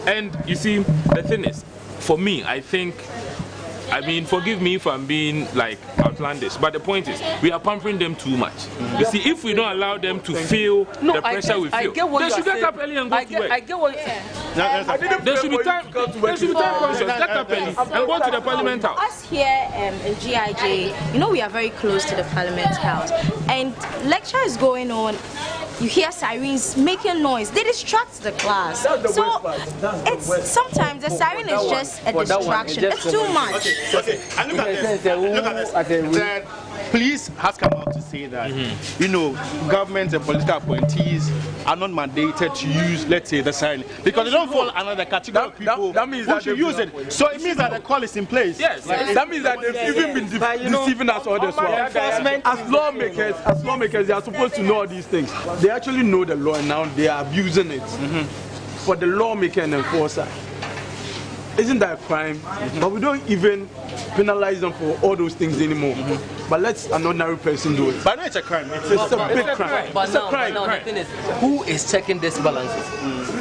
And you see, the thing is, for me, I mean, forgive me if I'm being like outlandish, but the point is, we are pampering them too much. You see, if we don't allow them to feel the pressure we feel, they should get up early and go to work. I get what you're saying. There should be time conscious. Get up early and go to the Parliament House. Us here in GIJ, we are very close to the Parliament House, and lecture is going on you hear sirens making noise. They distract the class. So it's sometimes the siren is just a distraction. It's too much. Okay. And look at this. Police has come out to say that, you know, government and political appointees are not mandated to use, let's say, the siren because they don't fall under the category of people who should use it. So it means that the call is in place. Yes, that means that they've even been deceiving us all this while. As lawmakers, they are supposed to know all these things. They actually know the law and now they are abusing it for the lawmaker and enforcer. Isn't that a crime? But we don't even penalize them for all those things anymore. But let an ordinary person do it. But no, it's a crime. It's a big crime. But now the thing is, who is checking these balances?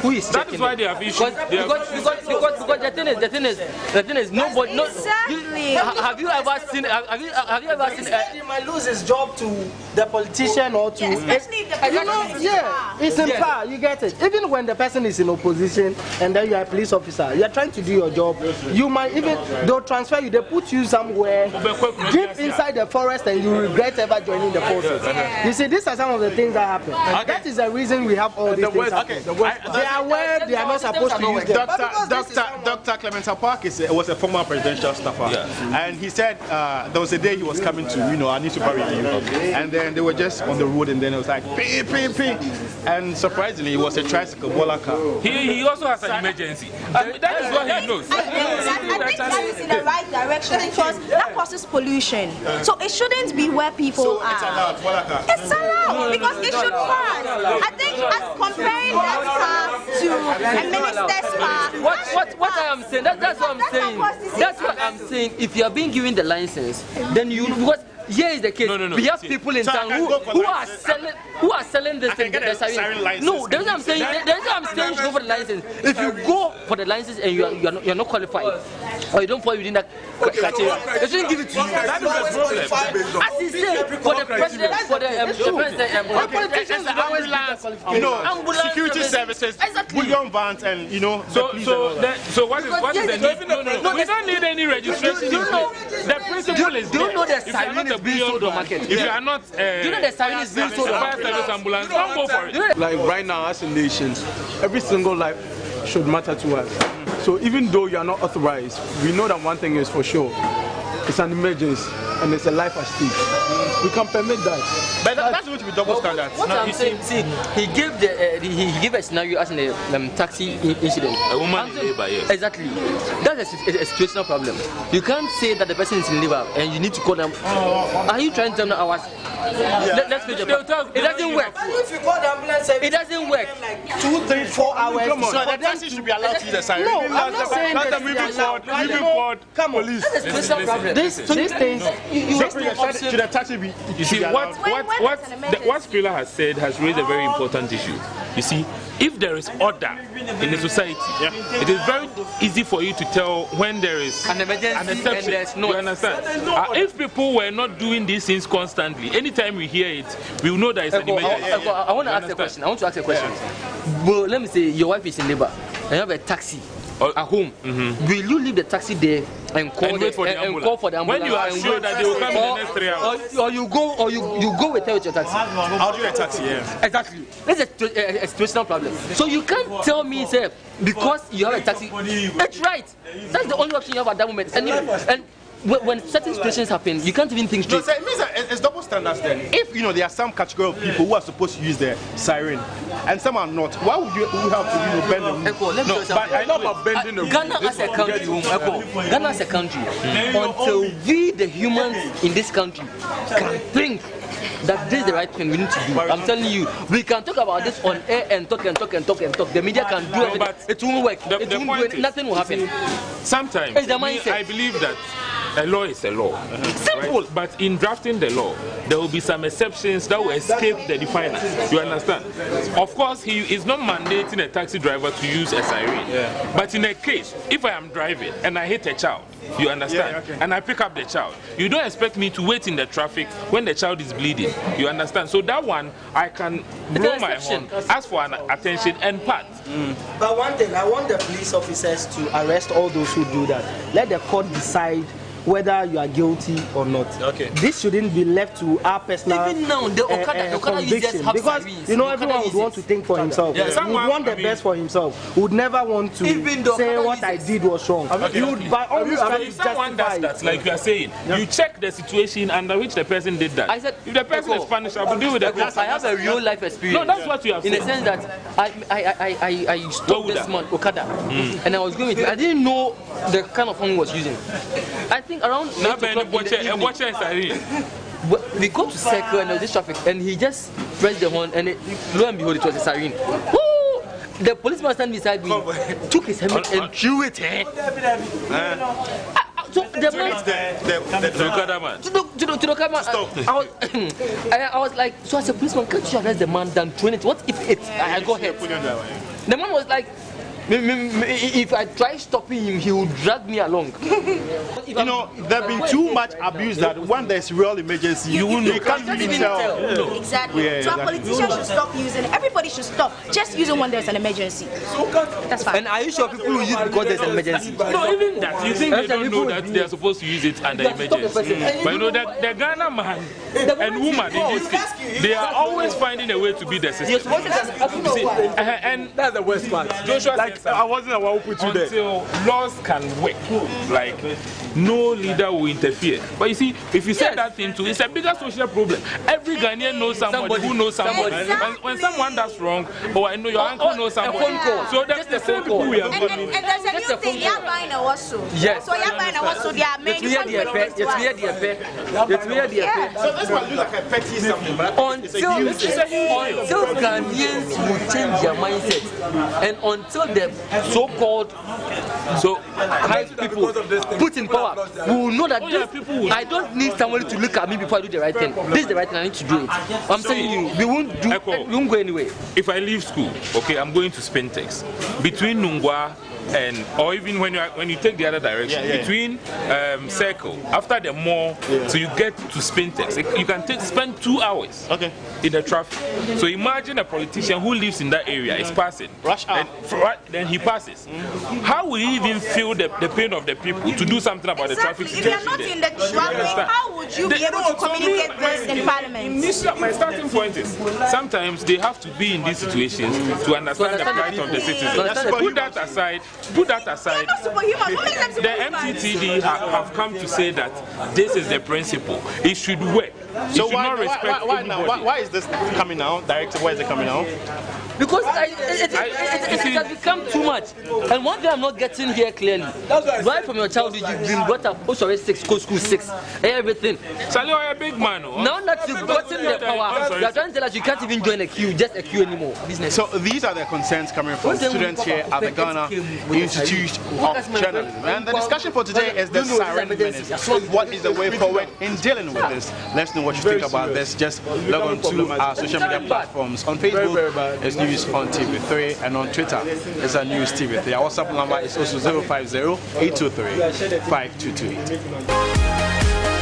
Who is checking? That is why they have issued. Because the thing is, nobody. Exactly. Have you ever seen? Have you ever seen? He might lose his job to the politician or to. Especially if the it's in power. You get it. Even when the person is in opposition and then you are a police officer, you are trying to do your job. You might even they'll transfer you. They put you somewhere deep inside the forest and you regret ever joining the forces. You see, these are some of the things that happen. That is the reason we have all these things happen. They are aware they are not supposed to use them. Dr. Clement Park was a former presidential staffer, and he said there was a day he was coming to, you know, our newspaper review, and then they were just on the road, and then it was like ping, ping, ping, and surprisingly it was a tricycle bola car. He also has an emergency. That is what he knows. I think that is in the right direction because that causes pollution. So it shouldn't be where people are. It's allowed. It's allowed because it should pass. I think as comparing that car to a minister's car. What I am saying, that's what I'm saying. That's what I'm saying. If you are being given the license, then you because here is the case. We have people in town who are selling this thing. No, that's what I'm saying. That's what I'm saying. You go for the license. If you go for the license and you're not qualified, or you don't fall within that criteria, they shouldn't give it to you. That is the problem. As he said, for the president, security services, bullion vans, and you know. So what is the need? No. We don't need any registration. The principle is there. Do you know the siren is being sold on market? If you are not, do you know the siren is being sold on fire service ambulance, don't go for it. Like right now, as a nation, every single life should matter to us. So even though you are not authorized, we know that one thing is for sure. It's an emergency and it's a life at stake. We can permit that. But that's going to be double standard. What I'm saying, see, he gave a scenario as in a taxi incident. A woman in labor, yes. Exactly. That's a situational problem. You can't say that the person is in labor and you need to call them. Are you trying to tell me hours? Let's put it doesn't work. If you call the ambulance service, it doesn't work. Like 2, 3, 4 hours. So the taxi should be allowed to use the siren. No, I'm not saying that moving forward. Come on, police. That's a special problem. These things. Should the taxi be? You see, what Skrilla has said has raised a very important issue. You see, if there is order in the society, it is very easy for you to tell when there is an emergency an exception. And there's not. You understand? If people were not doing these things constantly, anytime we hear it, we will know that it's an emergency. I want to ask a question. Well, let me say your wife is in labor and you have a taxi at home. Will you leave the taxi there and call for the ambulance? When you are sure that they will come in the next 3 hours, or you go with her with your taxi. I'll do a taxi. Exactly. That's a situational problem. So you can't tell me, say, because you have a taxi. That's right. That's the only option you have at that moment. And when certain situations happen, you can't even think straight. No, so it means that it's double standards then. If you know there are some category of people who are supposed to use the siren and some are not, why would you have to bend the rules? No, but I know about bending the rules. Ghana as a country, until we the humans in this country can think that this is the right thing we need to do. I'm telling you, we can talk about this on air and talk. The media can do it, but it won't work. Nothing will happen. Sometimes I believe that a law is a law. Simple. Right? But in drafting the law, there will be some exceptions that will escape the definers. You understand? Of course, he is not mandating a taxi driver to use a siren. But in a case, if I am driving and I hit a child, you understand? And I pick up the child, you don't expect me to wait in the traffic when the child is bleeding. You understand? So that one, I can blow my horn, ask for an attention and pat. But one thing, I want the police officers to arrest all those who do that. Let the court decide whether you are guilty or not. Okay. This shouldn't be left to our personal Even now, the Okada conviction, because you know everyone would want to think for himself. Yeah, He would want the best for himself. Would never want to say what I did was wrong. Okay. You would by all means try to If someone does justify that, like you are saying, you check the situation under which the person did that. I said, if the person is punished, I will deal with the person. I have a real life experience. No, that's what you have in said. the sense that I stopped this man Okada, and I was going with him. I didn't know the kind of phone he was using. I think around 8 o'clock in the evening, we go to Circle and there was this traffic, and he just pressed the horn, and lo and behold, it was a siren. Woo! The policeman standing beside me took his helmet and threw it. So the man, to the camera, I was like, so as a policeman, can't you arrest the man than throwing it? What if I got hurt? The man was like, if I try stopping him, he will drag me along. You know, there have been too much abuse that when there's real emergency, you can't really tell. Exactly. Yeah, so our politicians should stop using it. Everybody should stop just using when there's an emergency. That's fine. And are you sure people will use it because there's an emergency? No, even that. You think they don't know that they are supposed to use it under emergency. But you know that the Ghana man and woman in this case, they are always finding a way to beat the system. And that's the worst part. Joshua like, I wasn't the one who put you there. Until laws can work, like no leader will interfere. But you see, if you say that thing too, it's a bigger social problem. Every Ghanaian knows somebody who knows somebody. Exactly. When someone does wrong, or I know your uncle knows somebody. So that's the same people we are And there's a new thing, you're buying a wasu. Yes. So you're buying a wasu, they are made So this one looks like a petty something, but until Ghanaians will change their mindset, and until the so-called high people put in power, we will know that I don't need somebody to look at me before I do the right thing. This is the right thing, I need to do it. I'm telling you, we won't go anywhere. If I leave school, okay, I'm going to Spintex. Between Nungwa and or even when you take the other direction, between Circle, after the mall, so you get to Spintex, you can spend 2 hours in the traffic. So imagine a politician who lives in that area is passing, then he passes. How will he even feel the pain of the people to do something about the traffic situation? If you're not in the traffic, how would you be able to communicate this in Parliament? My starting point is sometimes they have to be in these situations to understand the plight of the citizens. Put that aside. The MTTD have come to say that this is the principle. It should work. So why is this coming out? Director, why is it coming out? Because it has become too much. And one thing I'm not getting here clearly, right from your childhood, you've been brought up, sorry, 6, school 6, everything. Sally, you're a big man. Now that you've gotten the power, you're trying to tell us you can't even join a queue, just a queue anymore. Business. So these are the concerns coming from students here at the Ghana Institute of Journalism. And the discussion for today is the siren menace. What is the way forward in dealing with this? Let's know what you think about this. Just log on to our social media platforms. On Facebook, it's News on TV3, and on Twitter, it's a News TV3. Our WhatsApp number is also 050-823-5228.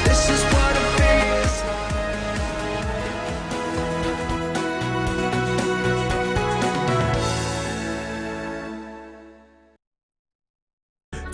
This is what it is.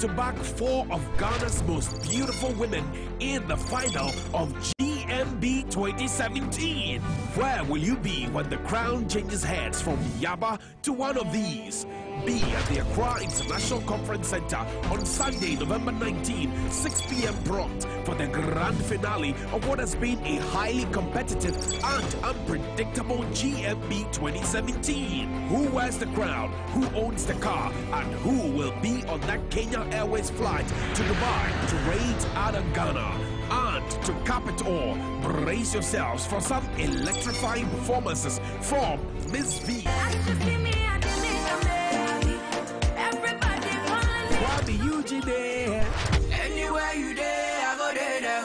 To back 4 of Ghana's most beautiful women in the final of GMB 2017. Where will you be when the crown changes heads from Yaba to one of these? Be at the Accra International Conference Center on Sunday, November 19, 6 p.m. prompt for the grand finale of what has been a highly competitive and unpredictable GMB 2017. Who wears the crown? Who owns the car? And who will be on that Kenya Airways flight to Dubai to raid out of Ghana? And to cap it all, brace yourselves for some electrifying performances from Miss V. Anywhere you there, I go there.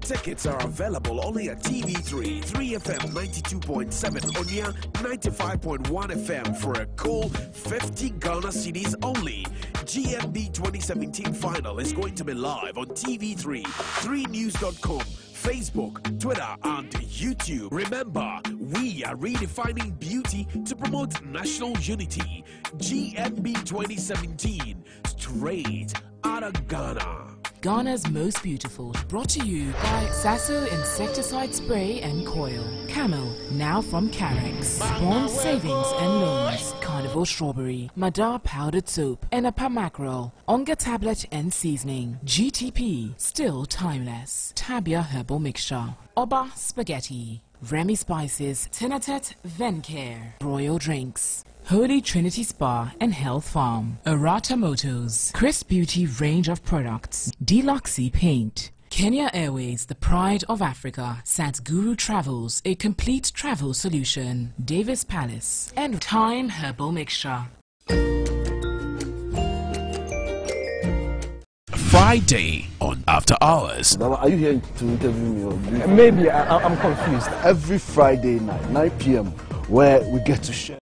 Tickets are available only at TV3, 3FM 92.7, Onya 95.1 FM for a cool 50 Ghana cedis only. GMB 2017 final is going to be live on TV3, 3news.com, Facebook, Twitter, and YouTube. Remember, we are redefining beauty to promote national unity. GMB 2017, straight out Ghana, Ghana. Ghana's most beautiful, brought to you by Sasso Insecticide Spray and Coil. Camel, now from Carex. Bond Savings and Loans. Carnival Strawberry. Madar Powdered Soap. Enapa Mackerel. Onga Tablet and Seasoning. GTP, still timeless. Tabia Herbal Mixture. Oba Spaghetti. Remy Spices. Tenatet Vencare. Royal Drinks. Holy Trinity Spa and Health Farm. Arata Motors. Chris Beauty range of products. Deluxy Paint. Kenya Airways, the pride of Africa. Satguru Travels, a complete travel solution. Davis Palace. And Time Herbal Mixture. Friday on After Hours. Are you here to interview me? Or maybe I'm confused. Every Friday night, 9 p.m., where we get to share.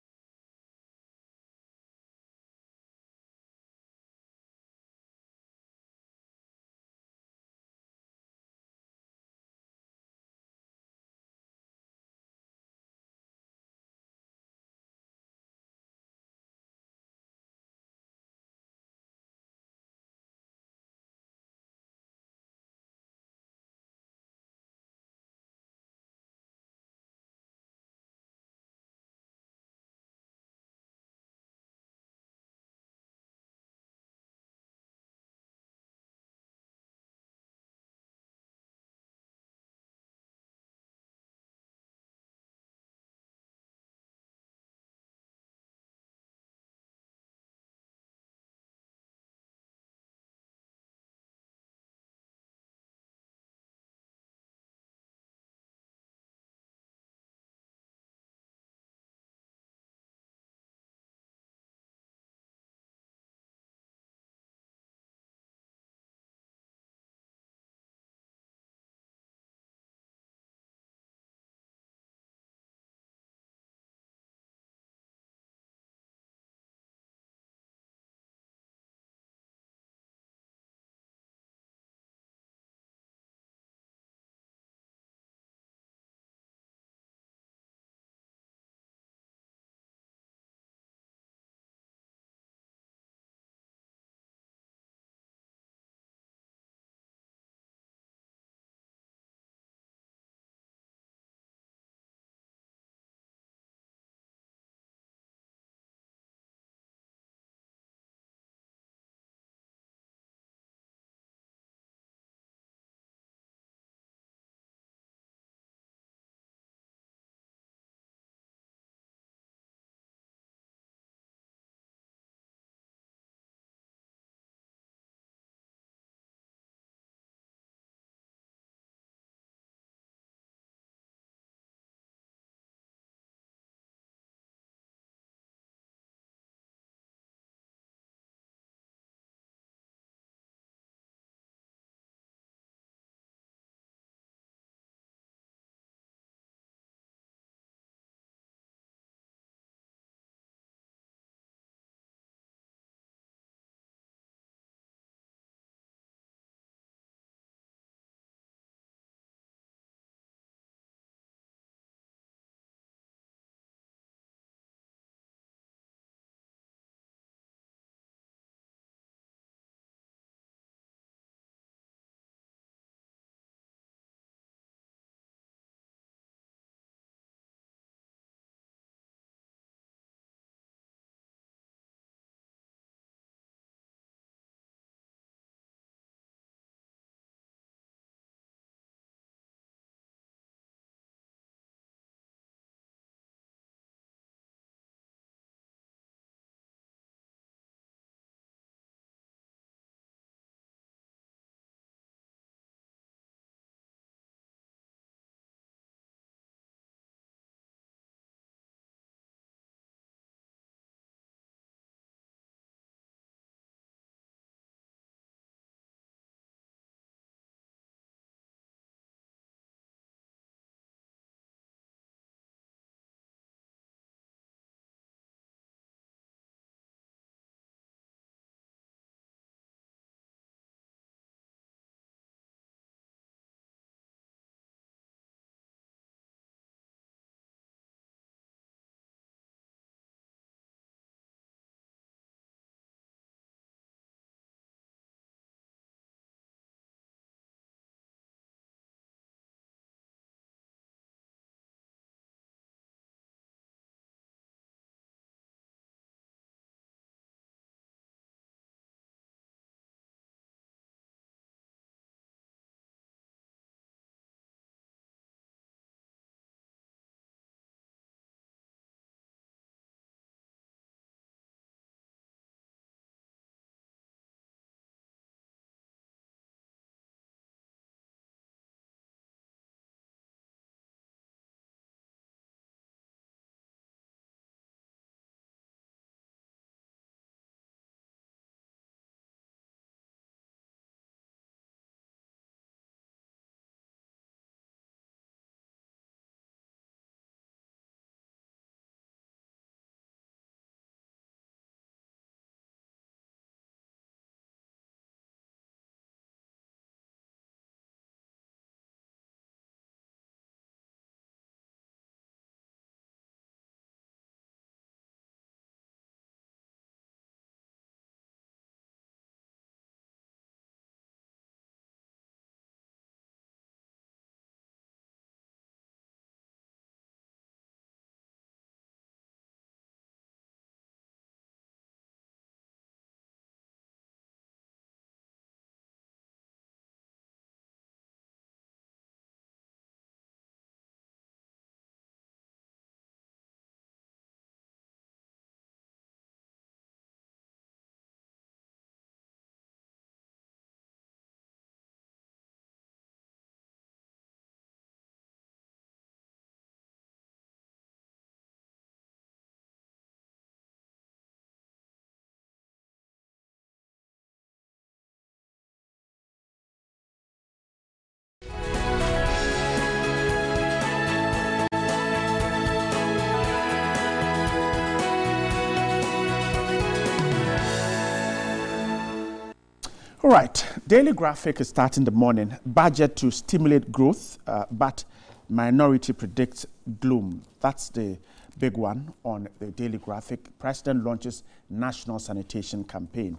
All right, Daily Graphic is starting the morning. Budget to stimulate growth, but minority predicts gloom. That's the big one on the Daily Graphic. President launches national sanitation campaign.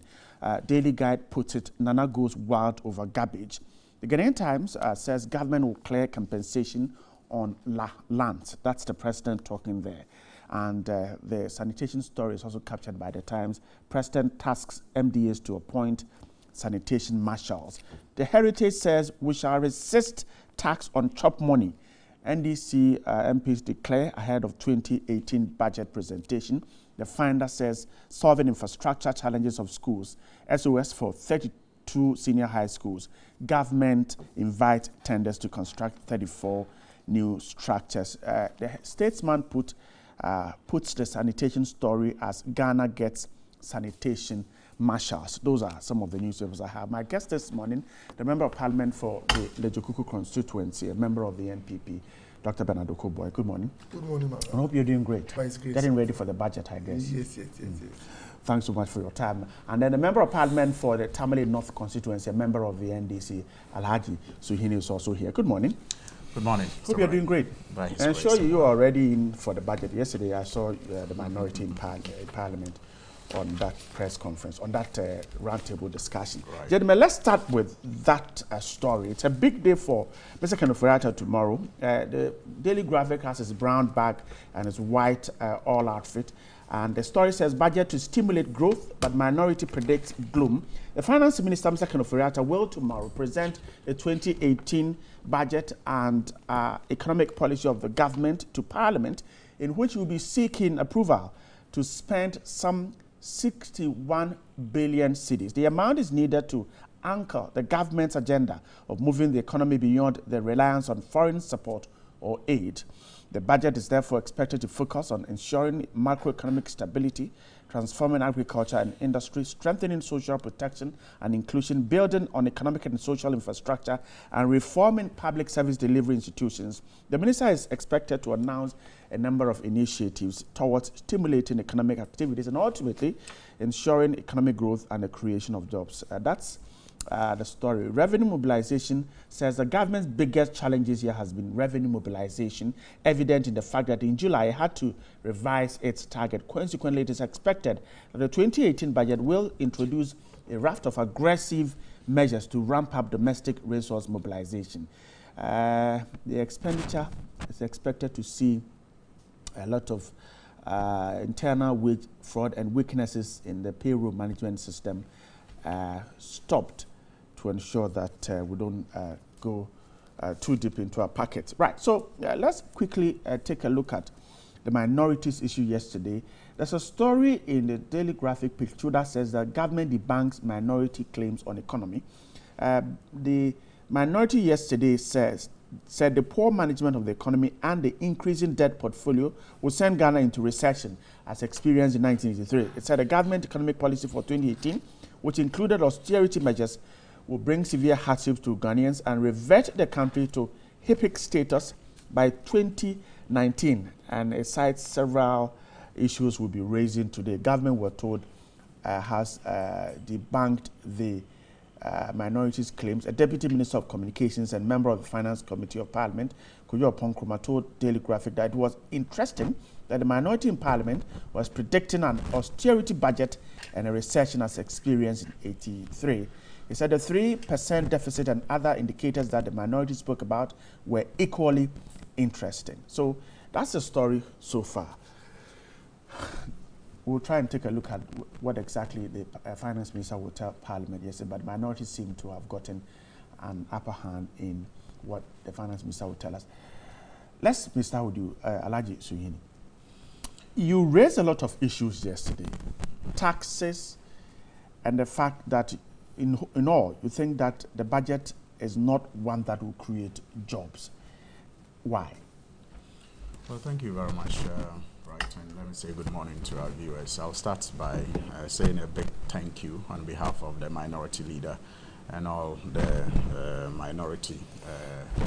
Daily Guide puts it, Nana goes wild over garbage. The Ghanaian Times says government will clear compensation on land. That's the president talking there. And the sanitation story is also captured by the Times. President tasks MDAs to appoint sanitation marshals. The Heritage says we shall resist tax on chop money. NDC MPs declare ahead of 2018 budget presentation. The Finder says solving infrastructure challenges of schools. SOS for 32 senior high schools. Government invite tenders to construct 34 new structures. The Statesman puts the sanitation story as Ghana gets sanitation marshals. Those are some of the newspapers I have. My guest this morning, the Member of Parliament for the Lejokuku constituency, a member of the NPP, Dr. Bernard Okoboy. Good morning. Good morning, ma'am. I hope you're doing great. Thanks, great. Getting ready for the budget, I guess. Yes. Thanks so much for your time. And then the Member of Parliament for the Tamale North constituency, a member of the NDC, Alhaji Suhini, is also here. Good morning. Good morning. Hope you're doing great. Right. And sure you are already in for the budget. Yesterday I saw the minority in Parliament on that press conference, on that roundtable discussion. Right. Gentlemen, let's start with that story. It's a big day for Mr. Kenneth Ofori-Atta tomorrow. The Daily Graphic has his brown bag and his white all outfit. And the story says budget to stimulate growth, but minority predicts gloom. The Finance Minister, Mr. Kenneth Ofori-Atta, will tomorrow present the 2018 budget and economic policy of the government to Parliament, in which he will be seeking approval to spend some 61 billion cedis. The amount is needed to anchor the government's agenda of moving the economy beyond the reliance on foreign support or aid. The budget is therefore expected to focus on ensuring macroeconomic stability, transforming agriculture and industry, strengthening social protection and inclusion, building on economic and social infrastructure, and reforming public service delivery institutions. The minister is expected to announce a number of initiatives towards stimulating economic activities and ultimately ensuring economic growth and the creation of jobs. That's the story. Revenue mobilization says the government's biggest challenges here has been revenue mobilization, evident in the fact that in July it had to revise its target. Consequently, it is expected that the 2018 budget will introduce a raft of aggressive measures to ramp up domestic resource mobilization. The expenditure is expected to see a lot of internal wage fraud and weaknesses in the payroll management system stopped to ensure that we don't go too deep into our pockets. Right, so let's quickly take a look at the minorities issue yesterday. There's a story in the Daily Graphic picture that says that government debunks minority claims on economy. The minority yesterday said the poor management of the economy and the increasing debt portfolio will send Ghana into recession as experienced in 1983. It said the government economic policy for 2018, which included austerity measures, will bring severe hardships to Ghanaians and revert the country to HIPC status by 2019. And it cites several issues we'll be raising today. Government, we're told, has debunked the minorities' claims. A Deputy Minister of Communications and member of the Finance Committee of Parliament, Kojo Oppong-Nkrumah, told Daily Graphic that it was interesting that the minority in Parliament was predicting an austerity budget and a recession as experienced in 1983. He said the 3% deficit and other indicators that the minority spoke about were equally interesting. So that's the story so far. We'll try and take a look at what exactly the Finance Minister will tell Parliament yesterday, but minorities seem to have gotten an upper hand in what the Finance Minister will tell us. Let's start with you, Alhaji Suhini. You raised a lot of issues yesterday. Taxes and the fact that in all, you think that the budget is not one that will create jobs. Why? Well, thank you very much. And let me say good morning to our viewers. I'll start by saying a big thank you on behalf of the minority leader and all the minority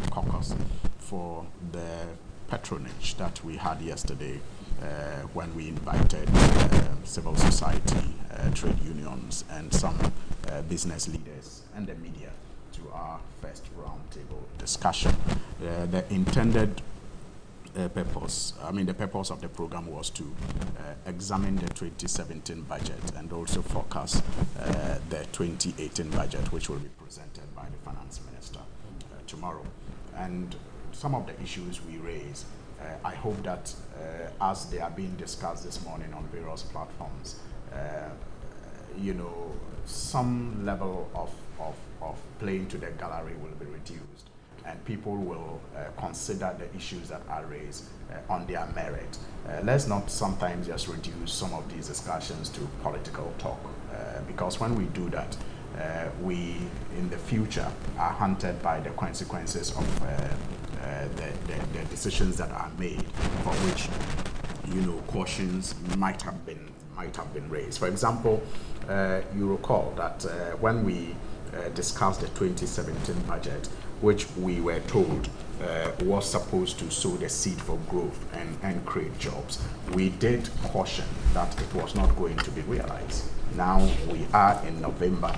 caucus for the patronage that we had yesterday when we invited civil society, trade unions, and some business leaders and the media to our first roundtable discussion. The intended purpose of the program was to examine the 2017 budget and also forecast the 2018 budget, which will be presented by the finance minister tomorrow. And some of the issues we raise, I hope that as they are being discussed this morning on various platforms, you know, some level of playing to the gallery will be reduced, and people will consider the issues that are raised on their merit. Let's not sometimes just reduce some of these discussions to political talk, because when we do that, we in the future are hunted by the consequences of the decisions that are made, for which, you know, cautions might have been raised. For example, you recall that when we discussed the 2017 budget, which we were told was supposed to sow the seed for growth and create jobs, we did caution that it was not going to be realized. Now we are in November,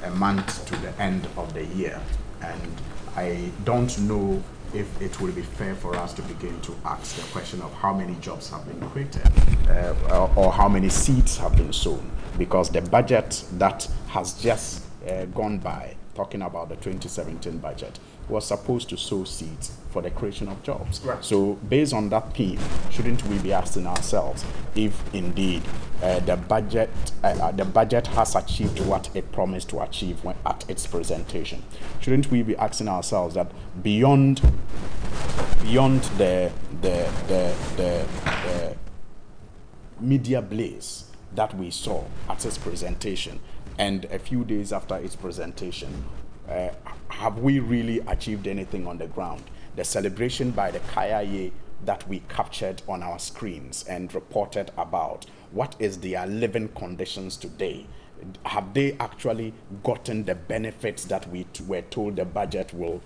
a month to the end of the year, and I don't know if it will be fair for us to begin to ask the question of how many jobs have been created or how many seeds have been sown, because the budget that has just gone by, talking about the 2017 budget, was supposed to sow seeds for the creation of jobs. Right. So based on that theme, shouldn't we be asking ourselves if indeed the budget has achieved what it promised to achieve at its presentation? Shouldn't we be asking ourselves that beyond the media blaze that we saw at its presentation, and a few days after its presentation, have we really achieved anything on the ground? The celebration by the KIA that we captured on our screens and reported about, what is their living conditions today? Have they actually gotten the benefits that we were told the budget will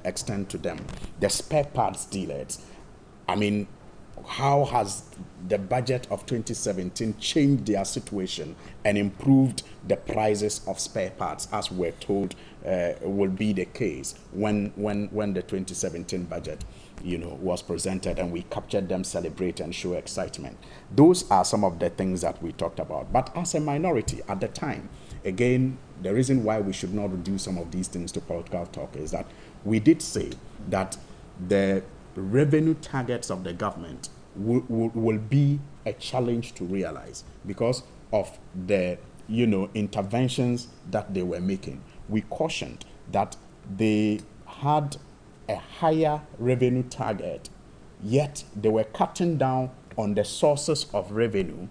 extend to them? The spare parts dealers, I mean, how has the budget of 2017 changed their situation and improved the prices of spare parts, as we're told will be the case when the 2017 budget, you know, was presented and we captured them celebrate and show excitement? Those are some of the things that we talked about. But as a minority at the time, again, the reason why we should not reduce some of these things to political talk is that we did say that the revenue targets of the government will be a challenge to realize because of the, you know, interventions that they were making. We cautioned that they had a higher revenue target, yet they were cutting down on the sources of revenue,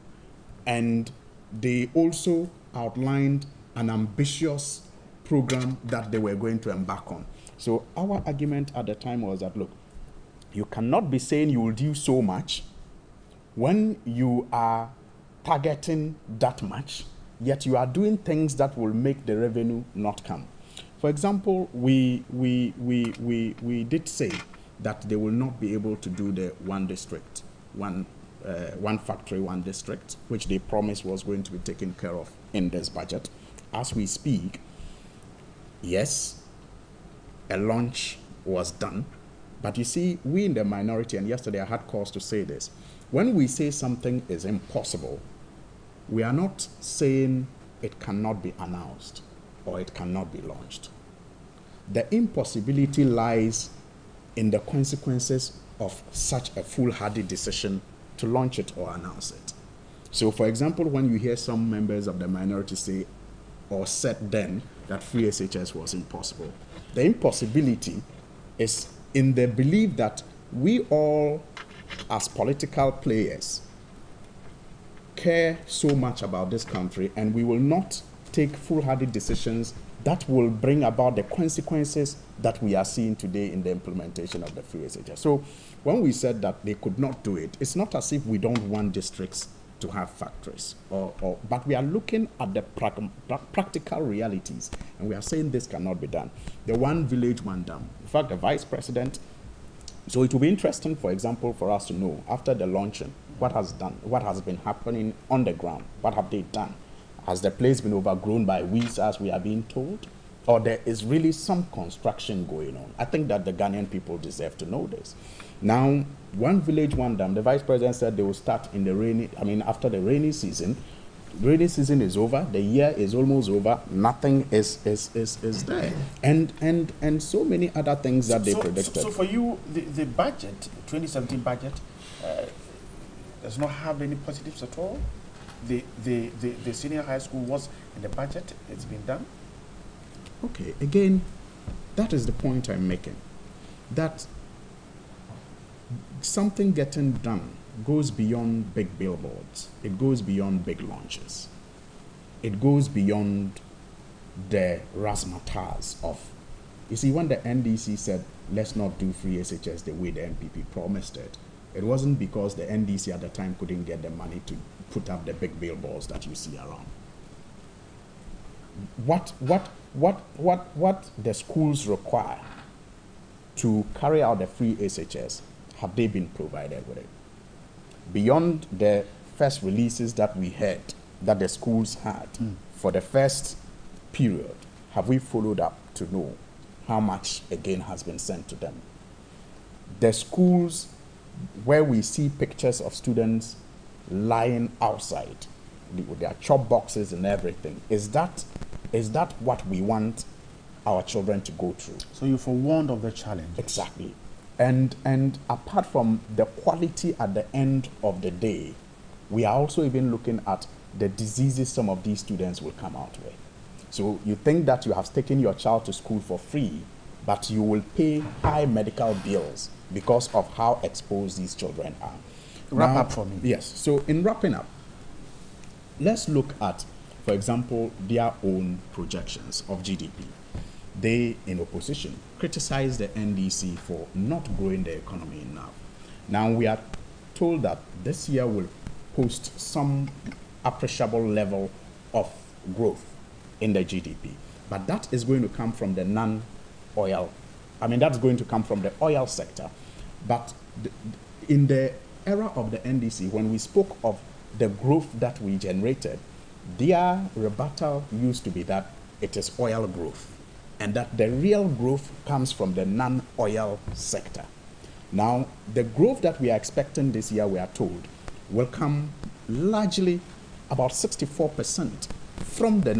and they also outlined an ambitious program that they were going to embark on. So our argument at the time was that, look, you cannot be saying you will do so much when you are targeting that much, yet you are doing things that will make the revenue not come. For example, we did say that they will not be able to do the one district, one factory, one district, which they promised was going to be taken care of in this budget. As we speak, yes, a launch was done. But you see, we in the minority, and yesterday I had cause to say this, when we say something is impossible, we are not saying it cannot be announced or it cannot be launched. The impossibility lies in the consequences of such a foolhardy decision to launch it or announce it. So, for example, when you hear some members of the minority say or said then that free SHS was impossible, the impossibility is in the belief that we all, as political players, care so much about this country, and we will not take foolhardy decisions that will bring about the consequences that we are seeing today in the implementation of the free SHS. So when we said that they could not do it, it's not as if we don't want districts to have factories, but we are looking at the practical realities, and we are saying this cannot be done. The one village, one dam. In fact, the vice president, so it will be interesting, for example, for us to know after the launching what has been happening on the ground. What have they done? Has the place been overgrown by weeds, as we are being told? Or there is really some construction going on? I think that the Ghanaian people deserve to know this. Now, one village, one dam. The vice president said they will start in the after the rainy season. Rainy season is over. The year is almost over. Nothing is there, and so many other things that they predicted. So for you, the budget, 2017 budget, does not have any positives at all. The senior high school was in the budget. It's been done. Okay, again, that is the point I'm making. That something getting done goes beyond big billboards. It goes beyond big launches. It goes beyond the razzmatazz of, you see, when the NDC said, let's not do free SHS the way the NPP promised it, it wasn't because the NDC at the time couldn't get the money to put up the big billboards that you see around. What the schools require to carry out the free SHS, have they been provided with it? Beyond the first releases that we had, that the schools had for the first period, have we followed up to know how much again has been sent to them? The schools where we see pictures of students lying outside with their chop boxes and everything, is that what we want our children to go through? So you forewarned of the challenge. Exactly. And apart from the quality at the end of the day, we are also even looking at the diseases some of these students will come out with. So you think that you have taken your child to school for free, but you will pay high medical bills because of how exposed these children are. Wrap up for me. Yes. So in wrapping up, let's look at, for example, their own projections of GDP. They, in opposition, criticized the NDC for not growing the economy enough. Now we are told that this year will post some appreciable level of growth in the GDP, but that is going to come from the non-oil. That's going to come from the oil sector. But in the era of the NDC, when we spoke of the growth that we generated, their rebuttal used to be that it is oil growth, and that the real growth comes from the non-oil sector. Now, the growth that we are expecting this year, we are told, will come largely about 64% from the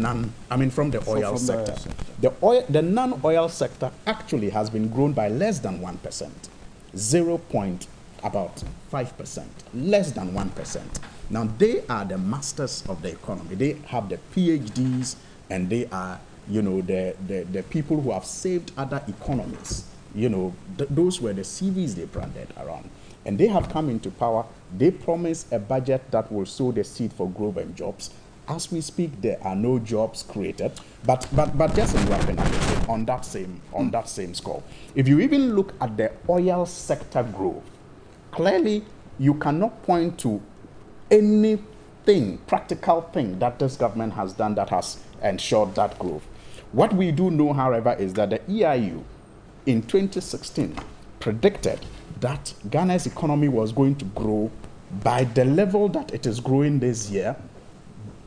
oil sector. The non-oil sector actually has been grown by less than 1%, about 5%, less than 1%. Now, they are the masters of the economy. They have the PhDs, and they are, the people who have saved other economies. Those were the CVs they branded around. And they have come into power. They promise a budget that will sow the seed for growth and jobs. As we speak, there are no jobs created. But just in wrapping up on that same score, if you even look at the oil sector growth, clearly you cannot point to anything, practical thing that this government has done that has ensured that growth. What we do know, however, is that the EIU in 2016 predicted that Ghana's economy was going to grow by the level that it is growing this year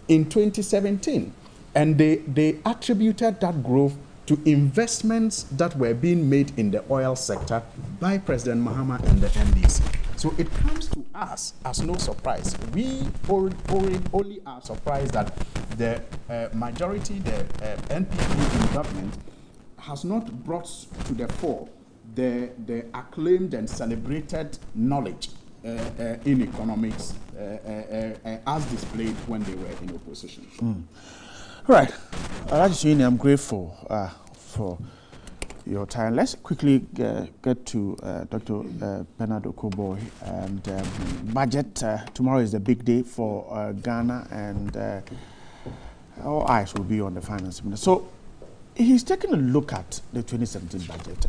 in 2017. And they attributed that growth to investments that were being made in the oil sector by President Mahama and the NDC. So it comes to us as no surprise. We only are surprised that the majority, the NPP in government, has not brought to the fore the acclaimed and celebrated knowledge in economics as displayed when they were in opposition. All right. I'm grateful for your time. Let's quickly get to Dr. Bernard Okoboy. And budget, tomorrow is the big day for Ghana, and all eyes will be on the finance minister. So he's taking a look at the 2017 budget,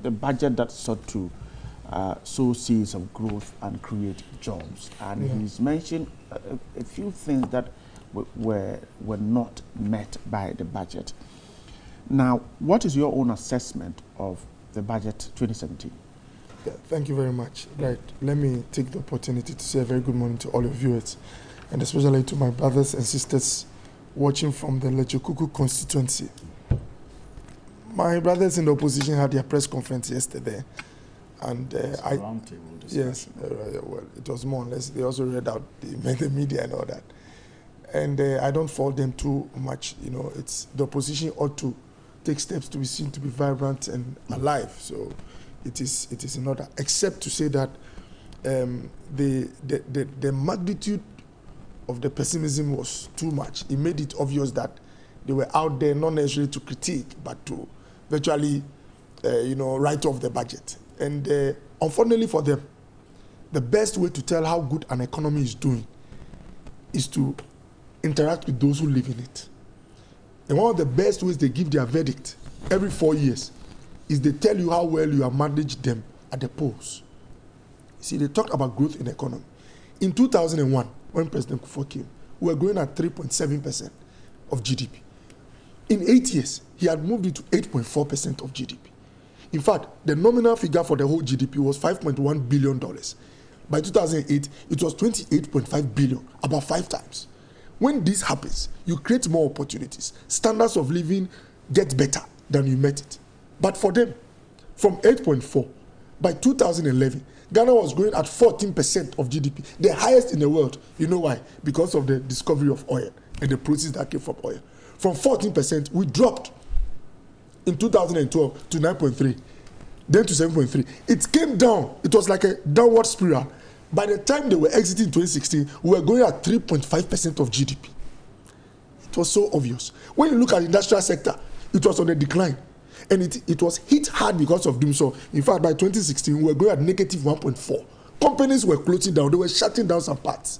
the budget that sought to sow seeds of growth and create jobs. And he's mentioned a few things that were not met by the budget. Now, what is your own assessment of the budget 2017? Yeah, thank you very much. Right, let me take the opportunity to say a very good morning to all your viewers, and especially to my brothers and sisters watching from the Lechekuku constituency. My brothers in the opposition had their press conference yesterday, and yes, well, it was more or less. They also read out the media and all that, and I don't fault them too much. You know, it's the opposition ought to take steps to be seen to be vibrant and alive. So it is in order, except to say that the magnitude of the pessimism was too much. It made it obvious that they were out there not necessarily to critique, but to virtually, write off the budget. And unfortunately for them, the best way to tell how good an economy is doing is to interact with those who live in it. And one of the best ways they give their verdict every 4 years is they tell you how well you have managed them at the polls. See, they talked about growth in the economy. In 2001, when President Kufuor came, we were growing at 3.7% of GDP. In 8 years, he had moved it to 8.4% of GDP. In fact, the nominal figure for the whole GDP was $5.1 billion. By 2008, it was $28.5 billion, about 5 times. When this happens, you create more opportunities. Standards of living get better than you met it. But for them, from 8.4, by 2011, Ghana was growing at 14% of GDP, the highest in the world. You know why? Because of the discovery of oil and the proceeds that came from oil. From 14%, we dropped in 2012 to 9.3, then to 7.3. It came down. It was like a downward spiral. By the time they were exiting 2016, we were going at 3.5% of GDP. It was so obvious. When you look at the industrial sector, it was on a decline. And it was hit hard because of doom. So, in fact, by 2016, we were going at negative 1.4. Companies were closing down. They were shutting down some parts.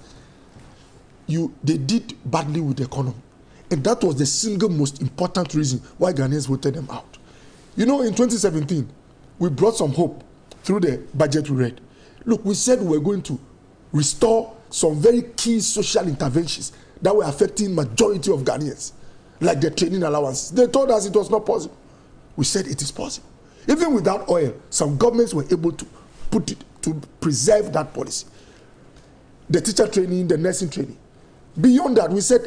They did badly with the economy. And that was the single most important reason why Ghanaians voted them out. You know, in 2017, we brought some hope through the budget we read. Look, we said we were going to restore some very key social interventions that were affecting majority of Ghanaians, like the training allowances. They told us it was not possible. We said it is possible. Even without oil, some governments were able to put it, to preserve that policy. The teacher training, the nursing training. Beyond that, we said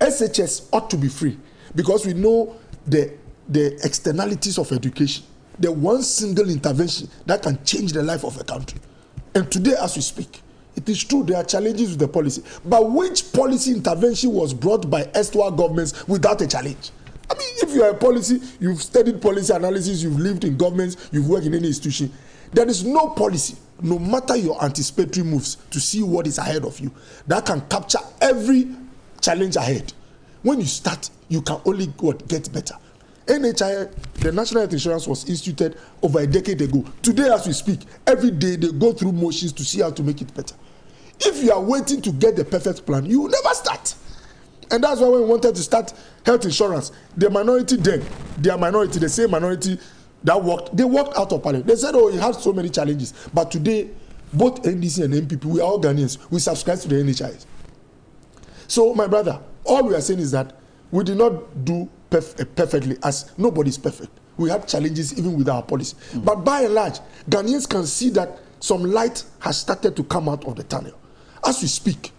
SHS ought to be free because we know the externalities of education. The one single intervention that can change the life of a country. And today, as we speak, it is true there are challenges with the policy. But which policy intervention was brought by erstwhile governments without a challenge? I mean, if you are a policy, you've studied policy analysis, you've lived in governments, you've worked in any institution, there is no policy, no matter your anticipatory moves, to see what is ahead of you, that can capture every challenge ahead. When you start, you can only get better. NHI, the National Health Insurance, was instituted over a decade ago. Today, as we speak, every day they go through motions to see how to make it better. If you are waiting to get the perfect plan, you will never start. And that's why when we wanted to start health insurance, the minority then, their minority, the same minority that worked, they worked out of parliament. They said, oh, it had so many challenges. But today, both NDC and MPP, we are all Ghanaians. We subscribe to the NHIs. So, my brother, all we are saying is that we did not do perfectly, as nobody is perfect. We have challenges even with our policy. But by and large, Ghanaians can see that some light has started to come out of the tunnel. As we speak,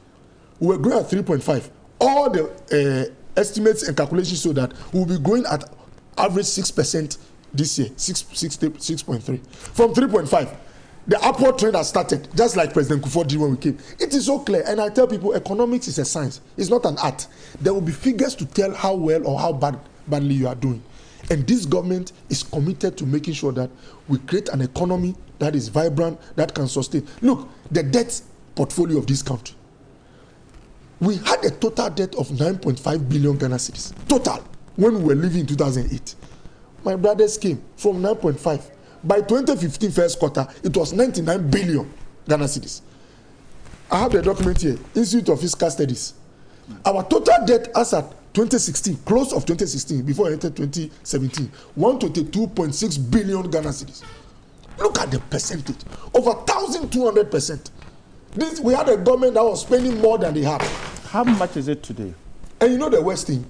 we are growing at 3.5. All the estimates and calculations show that we'll be growing at average 6% this year, 6.3. From 3.5, the upward trend has started, just like President Kufuor did when we came. It is so clear, and I tell people, economics is a science. It's not an art. There will be figures to tell how well or how badly you are doing. And this government is committed to making sure that we create an economy that is vibrant, that can sustain. Look, the debt portfolio of this country. We had a total debt of 9.5 billion Ghana cedis. Total, when we were living in 2008. My brothers came from 9.5. By 2015 first quarter, it was 99 billion Ghana cedis. I have the document here, Institute of Fiscal Studies. Our total debt as at 2016, close of 2016, before I entered 2017, 122.6 billion Ghana cedis. Look at the percentage, over 1,200%. We had a government that was spending more than they had. How much is it today? And you know the worst thing?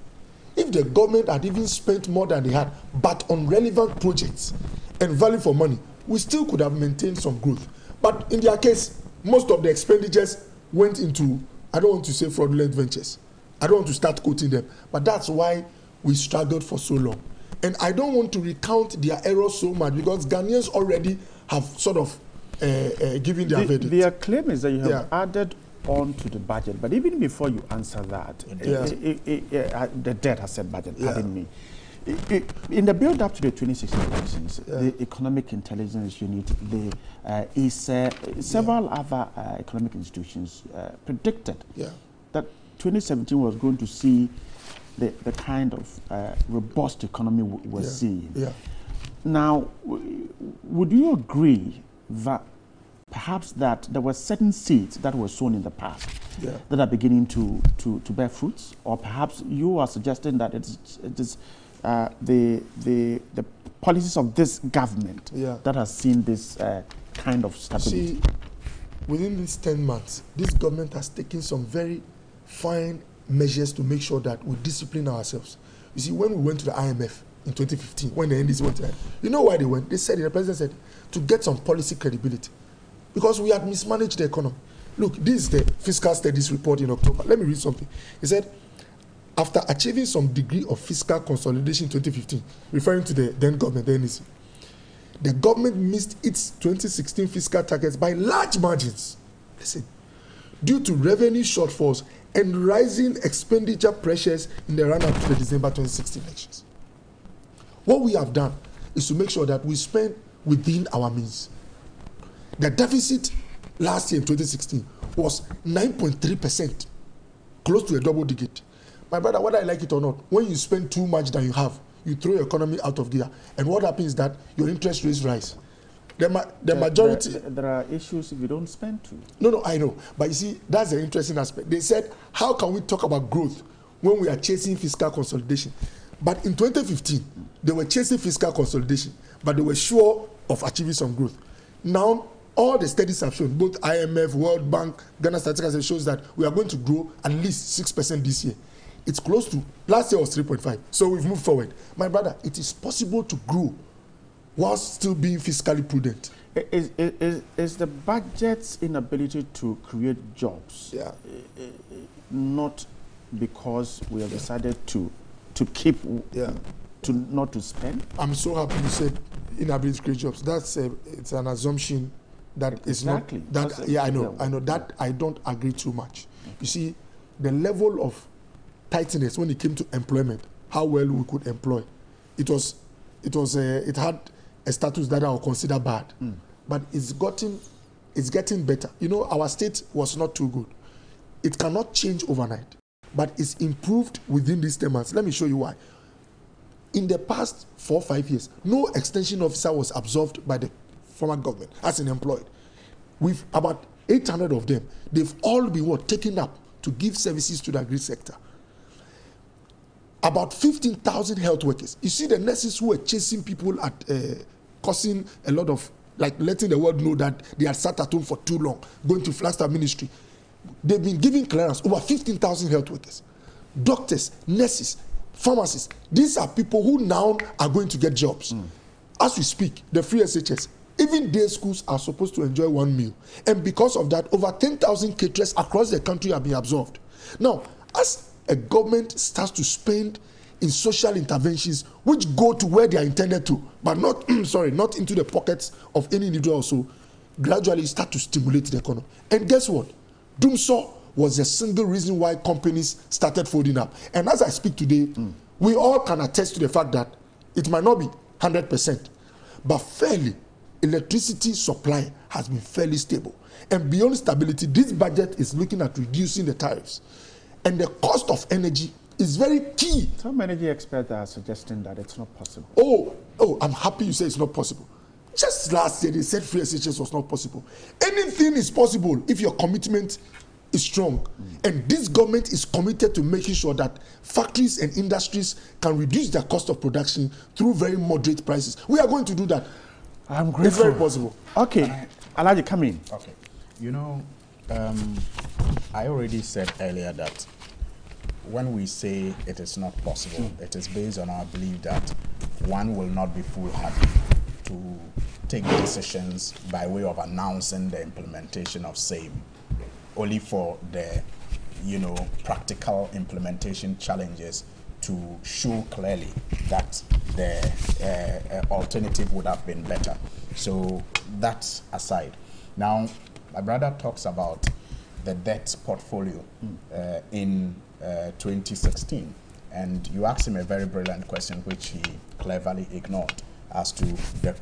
If the government had even spent more than they had, but on relevant projects and value for money, we still could have maintained some growth. But in their case, most of the expenditures went into, I don't want to say fraudulent ventures. I don't want to start quoting them, but that's why we struggled for so long. And I don't want to recount their errors so much because Ghanaians already have sort of given their verdict. Their claim is that you have added on to the budget, but even before you answer that, the debt has said budget, pardon me. In the build-up to the 2016 elections, the Economic Intelligence Unit, several other economic institutions predicted that 2017 was going to see the kind of robust economy we're seeing. Now, would you agree that perhaps that there were certain seeds that were sown in the past that are beginning to bear fruits, or perhaps you are suggesting that it is the policies of this government that has seen this kind of stability? See, within these 10 months, this government has taken some very fine measures to make sure that we discipline ourselves. You see, when we went to the IMF in 2015, when the NDC went there, you know why they went? They said, the president said, to get some policy credibility, because we had mismanaged the economy. Look, this is the fiscal studies report in October. Let me read something. He said, after achieving some degree of fiscal consolidation in 2015, referring to the then government, the NDC, the government missed its 2016 fiscal targets by large margins. Listen, due to revenue shortfalls and rising expenditure pressures in the run-up to the December 2016 elections. What we have done is to make sure that we spend within our means. The deficit last year in 2016 was 9.3%, close to a double digit. My brother, whether I like it or not, when you spend too much than you have, you throw your economy out of gear. And what happens is that your interest rates rise. The majority... There are issues if you don't spend too. No, I know. But you see, that's the interesting aspect. They said, how can we talk about growth when we are chasing fiscal consolidation? But in 2015, they were chasing fiscal consolidation, but they were sure of achieving some growth. Now, all the studies have shown, both IMF, World Bank, Ghana Statistics, shows that we are going to grow at least 6% this year. It's close to, last year was 3.5. So we've moved forward. My brother, it is possible to grow whilst still being fiscally prudent. Is the budget's inability to create jobs not because we have decided to keep, not to spend? I'm so happy you said inability to create jobs. That's it's an assumption that is not. That, I know that I don't agree too much. You see, the level of tightness when it came to employment, how well we could employ, it had a status that I would consider bad, but it's getting better. You know, our state was not too good. It cannot change overnight, but it's improved within these 10 months. Let me show you why. In the past 4 or 5 years, no extension officer was absorbed by the former government as an employed. With about 800 of them, they've all been taken up to give services to the agri sector. About 15,000 health workers. You see the nurses who were chasing people at causing a lot of, like letting the world know that they had sat at home for too long, going to Flagstaff Ministry. They've been giving clearance, over 15,000 health workers, doctors, nurses, pharmacists. These are people who now are going to get jobs. As we speak, the free SHS, even day schools are supposed to enjoy 1 meal. And because of that, over 10,000 caterers across the country have been absorbed. Now, as a government starts to spend in social interventions which go to where they are intended to, but not, not into the pockets of any individual also, gradually start to stimulate the economy. And guess what? Dumsor was the single reason why companies started folding up. And as I speak today, we all can attest to the fact that it might not be 100%, but fairly, electricity supply has been fairly stable. And beyond stability, this budget is looking at reducing the tariffs. And the cost of energy is very key. Some energy experts are suggesting that it's not possible. Oh, I'm happy you say it's not possible. Just last year, they said free SHS was not possible. Anything is possible if your commitment is strong. And this government is committed to making sure that factories and industries can reduce their cost of production through very moderate prices. We are going to do that. I'm grateful. It's very possible. Okay. Alaji, come in. Okay. You know, I already said earlier that when we say it is not possible, it is based on our belief that one will not be foolhardy to take decisions by way of announcing the implementation of same, only for the practical implementation challenges to show clearly that the alternative would have been better. So that aside. Now, my brother talks about the debt portfolio in 2016. And you asked him a very brilliant question, which he cleverly ignored, as to the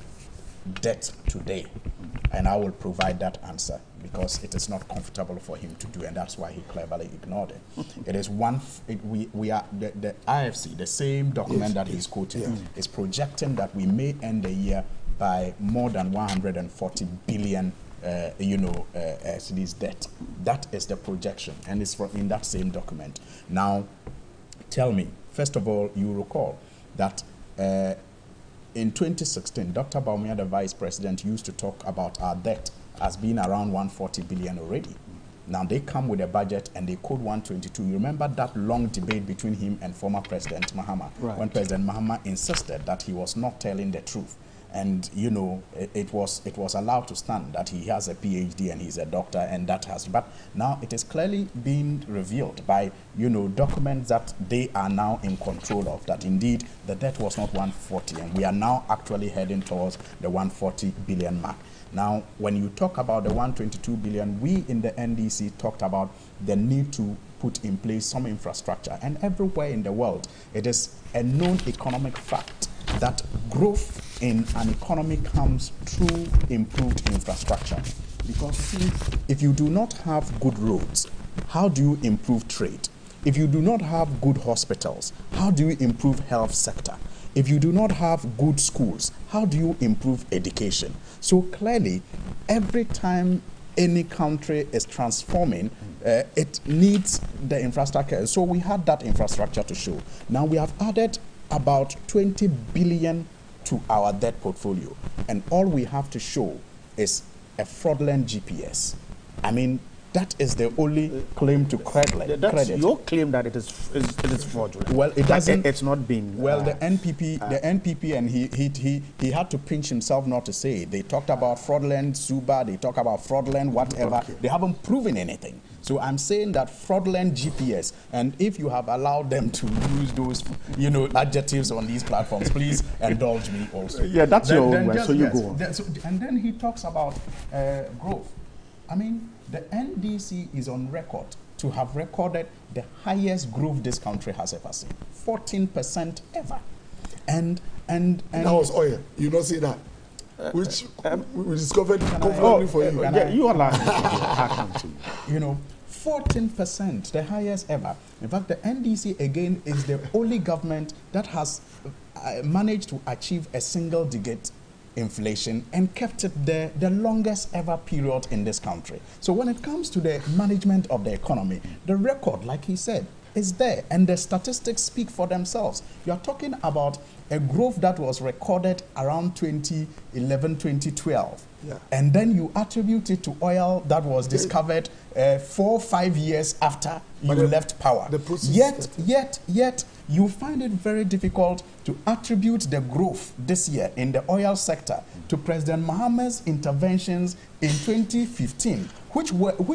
debt today. And I will provide that answer because it is not comfortable for him to do, and that's why he cleverly ignored it. It is we are the IFC, the same document that he's quoting, is projecting that we may end the year by more than 140 billion cedis debt. That is the projection, and it's in that same document. Now, tell me, first of all, you recall that in 2016, Dr. Bawumia, the vice president, used to talk about our debt as being around 140 billion already. Now they come with a budget and they quote 122. You remember that long debate between him and former President Mahama, when President Mahama insisted that he was not telling the truth. And it was allowed to stand that he has a PhD and he's a doctor, and that has. But now it is clearly being revealed by documents that they are now in control of, that indeed the debt was not 140, and we are now actually heading towards the 140 billion mark. Now, when you talk about the 122 billion, we in the NDC talked about the need to put in place some infrastructure, and everywhere in the world, it is a known economic fact that growth in an economy comes through improved infrastructure. Because if you do not have good roads, how do you improve trade? If you do not have good hospitals, how do you improve health sector? If you do not have good schools, how do you improve education? So clearly, every time any country is transforming, it needs the infrastructure. So we had that infrastructure to show. Now we have added about 20 billion to our debt portfolio, and all we have to show is a fraudulent GPS. I mean, that is the only claim to credit. That's your claim that it is fraudulent. Well, it doesn't. It's not been. Well, the NPP, and he had to pinch himself not to say it. They talked about fraudulent Suba. They talk about fraudulent whatever. Okay. They haven't proven anything. So I'm saying that fraudulent GPS, and if you have allowed them to use those, adjectives on these platforms, please indulge me also. Yeah, that's your own way, so you go on. And then he talks about growth. I mean, the NDC is on record to have recorded the highest growth this country has ever seen, 14% ever. And that was oil. You don't see that. Which we discovered confidently for you. Yeah, you are laughing. 14%, the highest ever. In fact, the NDC again is the only government that has managed to achieve a single-digit inflation and kept it there the longest ever period in this country. So when it comes to the management of the economy, the record, like he said, is there, and the statistics speak for themselves. You are talking about a growth that was recorded around 2011, 2012. Yeah. And then you attribute it to oil that was discovered 4 or 5 years after you left power. Yet, you find it very difficult to attribute the growth this year in the oil sector to President Mahama's interventions in 2015, which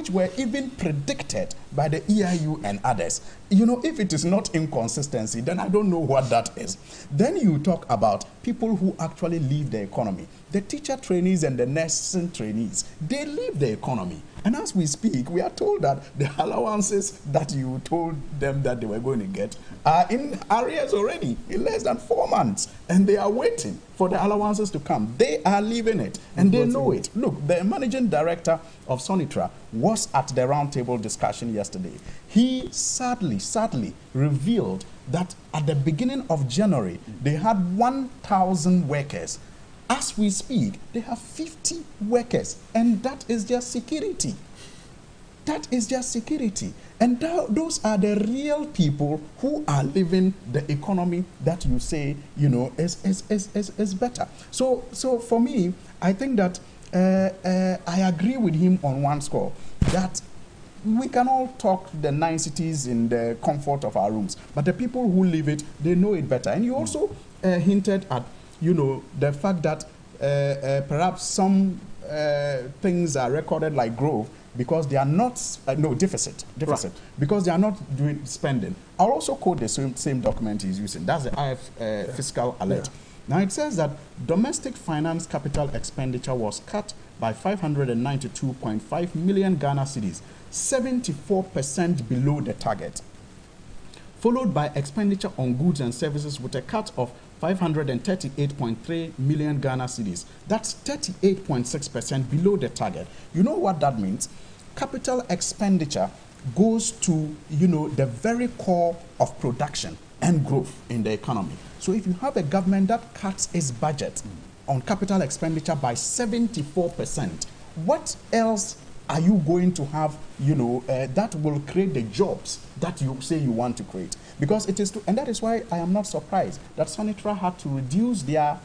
were even predicted by the EIU and others. If it is not inconsistency, then I don't know what that is. Then you talk about people who actually leave the economy. The teacher trainees and the nursing trainees, they leave the economy. And as we speak, we are told that the allowances that you told them that they were going to get are in arrears already in less than 4 months. And they are waiting for the allowances to come. They are leaving it, and they know it. Look, the managing director of Sonitra was at the roundtable discussion yesterday. He sadly revealed that at the beginning of January, they had 1,000 workers. As we speak, they have 50 workers, and that is just security. That is just security. And those are the real people who are living the economy that you say, is better. So for me, I think that I agree with him on one score, that we can all talk the niceties in the comfort of our rooms, but the people who live it, they know it better. And you also hinted at the fact that perhaps some things are recorded like growth because they are not, deficit, right. Because they are not doing spending. I'll also quote the same document he's using. That's the IF fiscal alert. Yeah. Now it says that domestic finance capital expenditure was cut by 592.5 million Ghana cedis, 74% below the target, followed by expenditure on goods and services with a cut of 538.3 million Ghana cedis. That's 38.6% below the target. You know what that means? Capital expenditure goes to, the very core of production and growth in the economy. So if you have a government that cuts its budget on capital expenditure by 74%, what else are you going to have, that will create the jobs that you say you want to create? Because it is, and that is why I am not surprised that Sonitra had to reduce their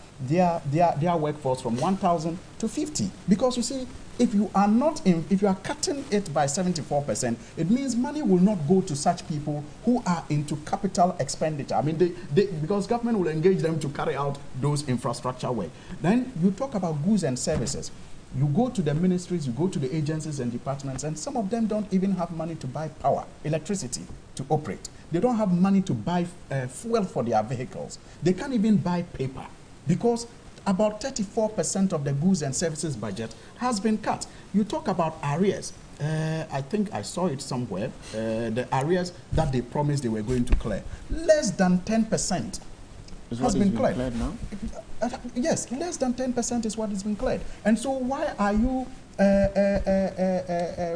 workforce from 1,000 to 50. Because you see, if you are cutting it by 74%, it means money will not go to such people who are into capital expenditure. I mean, because government will engage them to carry out those infrastructure work. Then you talk about goods and services. You go to the ministries, you go to the agencies and departments, and some of them don't even have money to buy power, electricity to operate. They don't have money to buy fuel for their vehicles. They can't even buy paper because about 34% of the goods and services budget has been cut. You talk about arrears. I think I saw it somewhere, the arrears that they promised they were going to clear. Less than 10% has been cleared now? Yes, less than 10% is what has been cleared. And so why are you,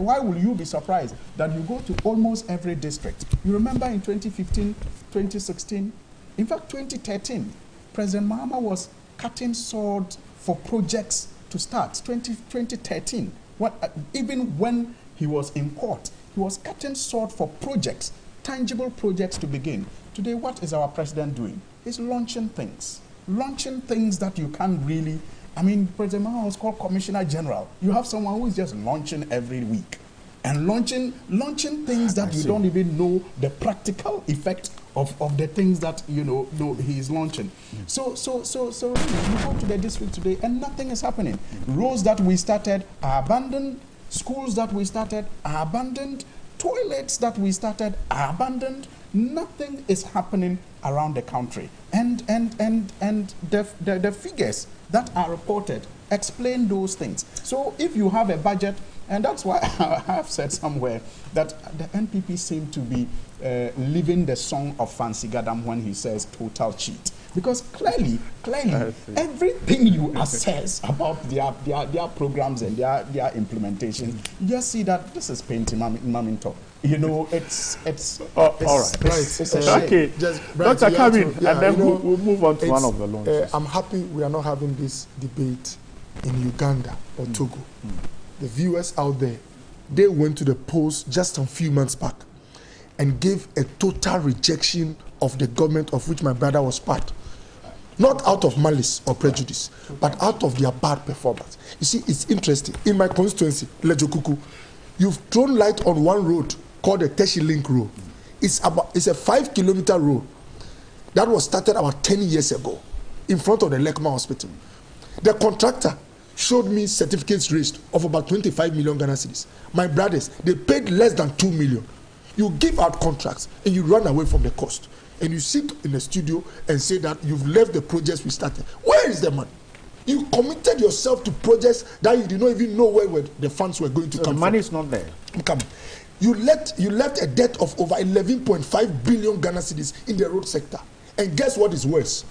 why will you be surprised that you go to almost every district? You remember in 2015, 2016, in fact 2013, President Mahama was cutting sword for projects to start. 2013, even when he was in court, he was cutting sword for projects, tangible projects to begin. Today, what is our president doing? He's launching things that you can't really. I mean, President Mahama was called Commissioner General. You have someone who is just launching every week and launching things that you don't even know the practical effect of the things that he is launching. So you go to the district today and nothing is happening. Roads that we started are abandoned, schools that we started are abandoned, toilets that we started are abandoned. Nothing is happening around the country. And the figures that are reported explain those things. So if you have a budget, and that's why I have said somewhere that the NPP seem to be living the song of Fancy Gadam when he says total cheat. Because clearly, everything you assess about their programs and their implementation, you just see that this is painting Maminto. It's all right. It's a shame. Okay, Dr. Kamin, and then we'll move on to one of the launches. I'm happy we are not having this debate in Uganda or Togo. The viewers out there, they went to the polls just a few months back and gave a total rejection of the government of which my brother was part. Not out of malice or prejudice, but out of their bad performance. You see, it's interesting. In my constituency, Lejokuku, you've thrown light on one road called the Teshi Link Road. It's a 5-kilometer road that was started about 10 years ago in front of the Lekma Hospital. The contractor showed me certificates raised of about 25 million Ghana cedis. My brothers, they paid less than 2 million. You give out contracts and you run away from the cost. And you sit in the studio and say that you've left the projects we started. Where is the money? You committed yourself to projects that you did not even know where the funds were going to come from. The money is not there. Come. You left a debt of over 11.5 billion Ghana cedis in the road sector. And guess what is worse?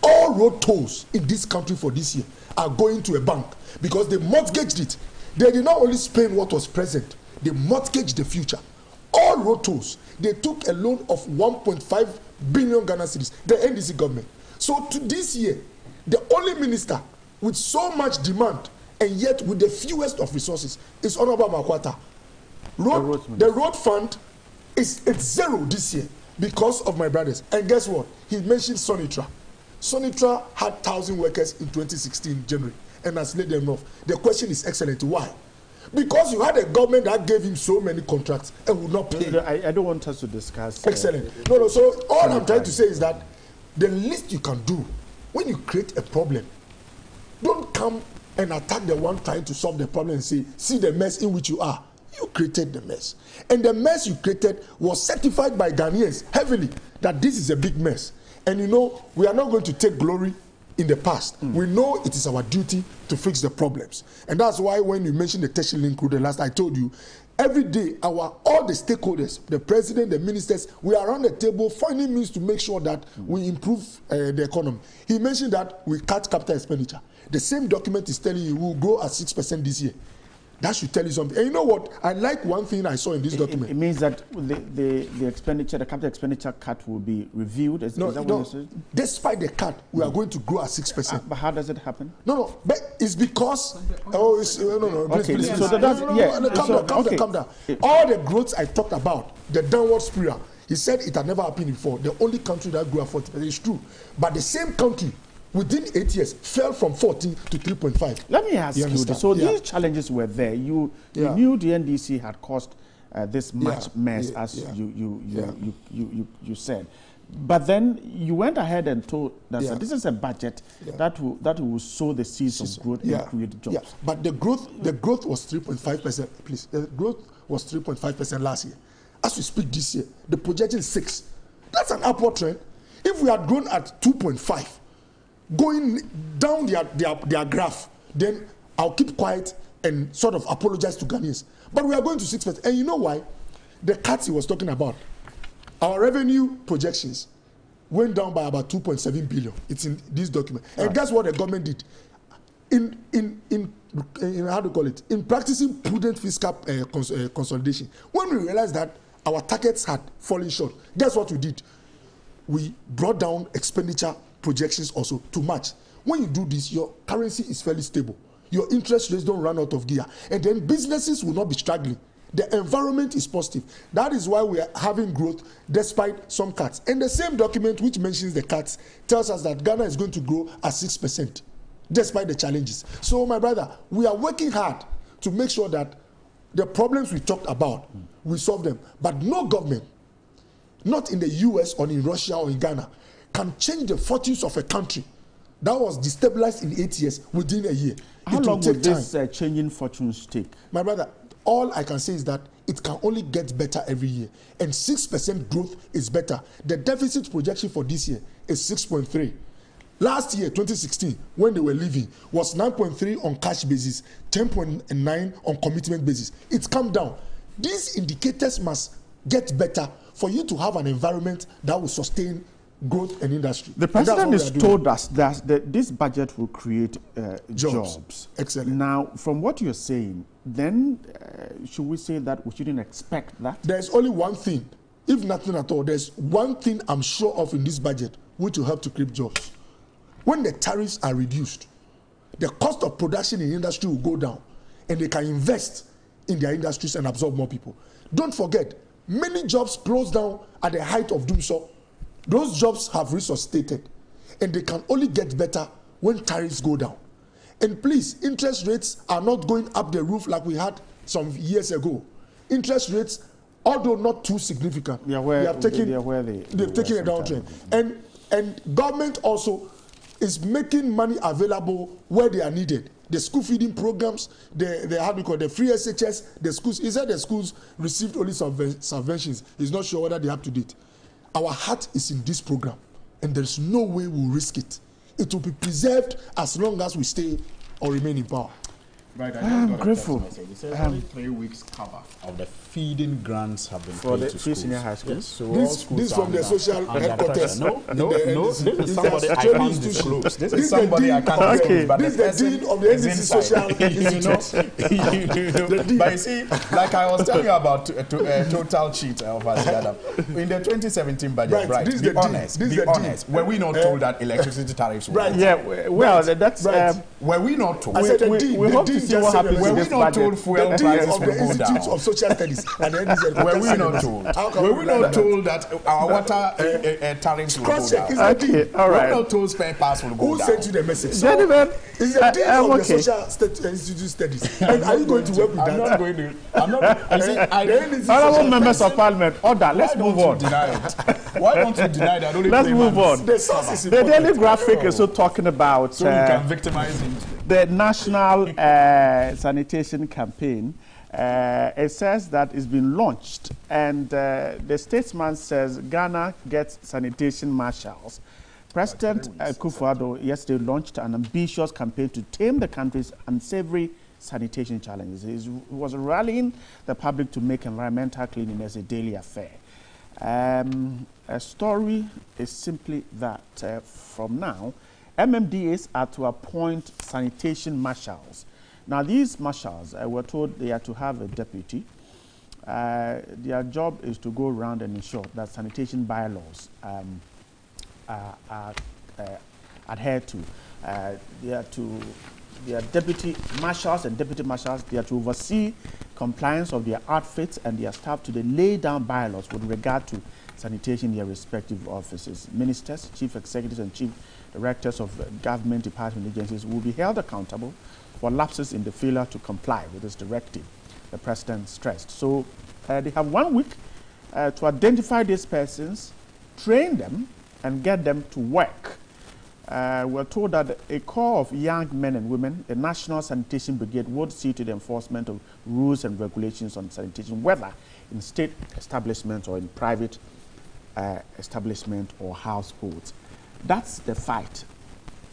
All road tolls in this country for this year are going to a bank because they mortgaged it. They did not only spend what was present, they mortgaged the future. All road tolls, they took a loan of 1.5 billion Ghana cedis, the NDC government. So to this year, the only minister with so much demand and yet with the fewest of resources is Honorable Makwata. The road fund is zero this year because of my brothers. And guess what? He mentioned Sonitra. Sonitra had 1,000 workers in 2016 January and has laid them off. The question is excellent. Why? Because you had a government that gave him so many contracts and would not pay. I don't want us to discuss. Excellent. No. So all I'm trying to say is that the least you can do when you create a problem, don't come and attack the one trying to solve the problem and say, see the mess in which you are. You created the mess. And the mess you created was certified by Ghanaians heavily that this is a big mess. And you know, we are not going to take glory in the past. We know it is our duty to fix the problems. And that's why when you mentioned the tertiary link road, the last I told you, every day all the stakeholders, the president, the ministers, we are around the table finding means to make sure that we improve the economy. He mentioned that we cut capital expenditure. The same document is telling you we will grow at 6% this year. That should tell you something. And you know what? I like one thing I saw in this document. It means that the expenditure, the capital expenditure cut will be reviewed. Despite the cut, we are going to grow at 6%. But how does it happen? No, but it's because please. Calm down. All the growth I talked about, the downward spiral, he said it had never happened before. The only country that grew at 40% is true. But the same country within 8 years fell from 14 to 3.5. Let me ask you this. So these challenges were there. You knew the NDC had caused this much mess, as you said. But then you went ahead and told that this is a budget that will sow the seeds of growth and create jobs. Yeah. But the growth was 3.5%. Please, the growth was 3.5% last year. As we speak this year, the projection is 6%. That's an upward trend. If we had grown at 2.5%, going down their graph, then I'll keep quiet and sort of apologize to Ghanaians. But we are going to 6%. And you know why? The cuts he was talking about. Our revenue projections went down by about 2.7 billion. It's in this document. And guess what the government did? In how do you call it? In practicing prudent fiscal consolidation, when we realized that our targets had fallen short, guess what we did? We brought down expenditure projections also to match. When you do this, your currency is fairly stable. Your interest rates don't run out of gear. And then businesses will not be struggling. The environment is positive. That is why we are having growth despite some cuts. And the same document which mentions the cuts tells us that Ghana is going to grow at 6% despite the challenges. So my brother, we are working hard to make sure that the problems we talked about, we solve them. But no government, not in the US or in Russia or in Ghana, can change the fortunes of a country that was destabilized in 8 years within a year. How long will this changing fortunes take? My brother, all I can say is that it can only get better every year. And 6% growth is better. The deficit projection for this year is 6.3. Last year, 2016, when they were leaving, was 9.3 on cash basis, 10.9 on commitment basis. It's come down. These indicators must get better for you to have an environment that will sustain growth and industry. The president has told us that this budget will create jobs. Excellent. Now, from what you're saying, then should we say that we shouldn't expect that? There's only one thing, if nothing at all, there's one thing I'm sure of in this budget which will help to create jobs. When the tariffs are reduced, the cost of production in industry will go down and they can invest in their industries and absorb more people. Don't forget, many jobs closed down at the height of Doomsor. Those jobs have resuscitated and they can only get better when tariffs go down. And please, interest rates are not going up the roof like we had some years ago. Interest rates, although not too significant, they've taken a downtrend. And government also is making money available where they are needed. The school feeding programs, the free SHS, the schools. He said the schools received only subventions. He's not sure whether they are up to date. Our heart is in this program, and there's no way we'll risk it. It will be preserved as long as we stay or remain in power. Right, I'm grateful. It says only 3 weeks cover of the feeding grants have been paid to schools. Senior high schools. Yes, so this from the social headquarters. No, this is somebody I can't disclose. This is somebody I can't disclose. But this is the dean of the NDC social. But you see, like I was telling you about total cheat of Asiada. In the 2017 budget, right? Be honest. Were we not told that electricity tariffs were? Right. Yeah. Well, that's were we not told? I said the dean. See what happens in this budget. Told fuel prices of the Institute of Social Studies and the NDC. Were we not told? Were we not told that our water tariffs will go down? Okay, all right. Were we not told spare parts will go down? Who sent you the message? Gentlemen, it's the dean of the Social Institute Studies. And are you going to work with that? I'm not going to. I'm not. Honourable members of Parliament, order. Let's move on. Why don't you deny that? Let's move on. The Daily Graphic is also talking about so you can victimize him. The National Sanitation Campaign It says that it's been launched, and the statesman says Ghana gets sanitation marshals. President Akufo-Addo yesterday launched an ambitious campaign to tame the country's unsavory sanitation challenges. He was rallying the public to make environmental cleanliness a daily affair. A story is simply that from now, MMDAs are to appoint sanitation marshals. Now, these marshals were told they are to have a deputy. Their job is to go around and ensure that sanitation bylaws are adhered to. They are deputy marshals and deputy marshals. They are to oversee compliance of their outfits and their staff to the lay down bylaws with regard to sanitation in their respective offices. Ministers, chief executives, and chief directors of government department agencies will be held accountable for lapses in the failure to comply with this directive, the president stressed. So they have 1 week to identify these persons, train them, and get them to work. We're told that a corps of young men and women, the National Sanitation Brigade, would see to the enforcement of rules and regulations on sanitation, whether in state establishments or in private establishment or households. That's the fight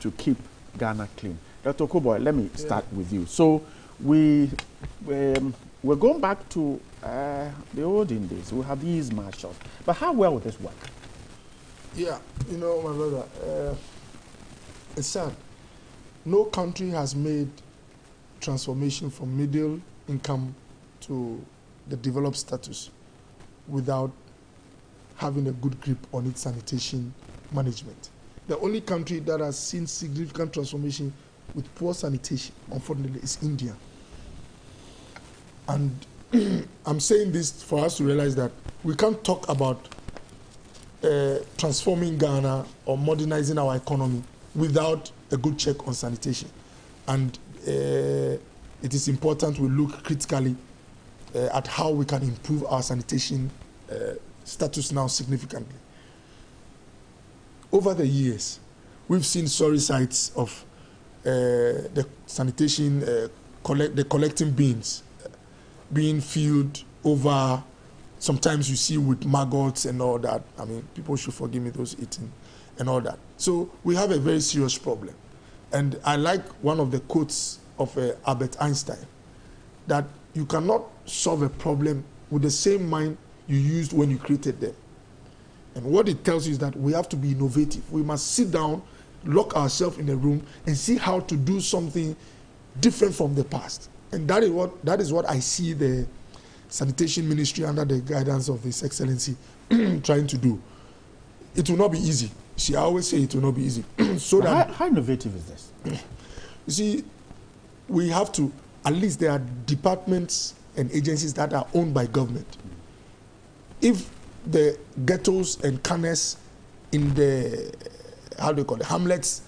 to keep Ghana clean. Dr. Koboy, let me start with you. So we're going back to the olden days. We have these marshals. But how well will this work? Yeah, you know, my brother, it's sad. No country has made transformation from middle income to the developed status without having a good grip on its sanitation management. The only country that has seen significant transformation with poor sanitation, unfortunately, is India. And I'm saying this for us to realize that we can't talk about transforming Ghana or modernizing our economy without a good check on sanitation. And it is important we look critically at how we can improve our sanitation status now significantly. Over the years, we've seen sorry sights of the sanitation, the collecting bins being filled over. Sometimes you see with maggots and all that. I mean, people should forgive me those eating and all that. So we have a very serious problem. And I like one of the quotes of Albert Einstein, that you cannot solve a problem with the same mind you used when you created them. And what it tells you is that we have to be innovative. We must sit down, lock ourselves in a room, and see how to do something different from the past. And that is what I see the Sanitation Ministry under the guidance of His Excellency trying to do. It will not be easy. See, I always say it will not be easy. So that how innovative is this? You see, we have to, at least there are departments and agencies that are owned by government. If the ghettos and corners in the, how do you call it, hamlets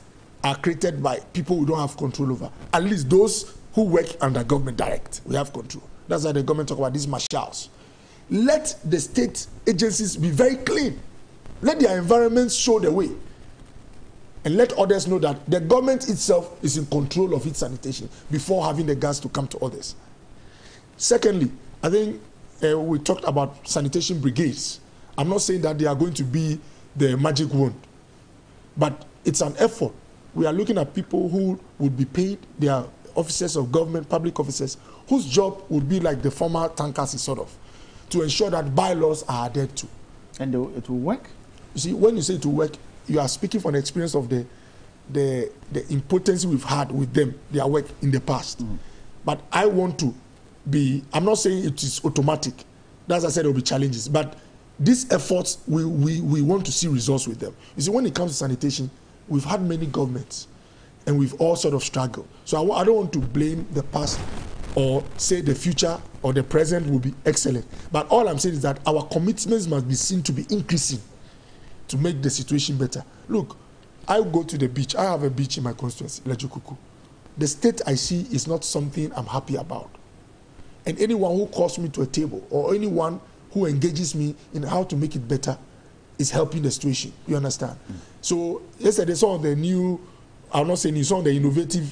are created by people who don't have control over, at least those who work under government direct, we have control. That's why the government talk about these marshals. Let the state agencies be very clean. Let their environments show the way. And let others know that the government itself is in control of its sanitation before having the gas to come to others. Secondly, I think we talked about sanitation brigades. I'm not saying that they are going to be the magic wand, but it's an effort. We are looking at people who would be paid. They are officers of government, public officers, whose job would be like the former tankers, sort of, to ensure that bylaws are adhered to. And it will work? You see, when you say it will work, you are speaking from the experience of the impotency we've had with them, their work in the past. But I want to be, I'm not saying it is automatic. As I said, there will be challenges. But these efforts, we want to see results with them. You see, when it comes to sanitation, we've had many governments, and we've all sort of struggled. So I don't want to blame the past or say the future or the present will be excellent. But all I'm saying is that our commitments must be seen to be increasing to make the situation better. Look, I go to the beach. I have a beach in my constituency, Lejukuku. The state I see is not something I'm happy about. And anyone who calls me to a table or anyone who engages me in how to make it better is helping the situation. You understand? So yesterday, some of the new, I'm not saying some of the innovative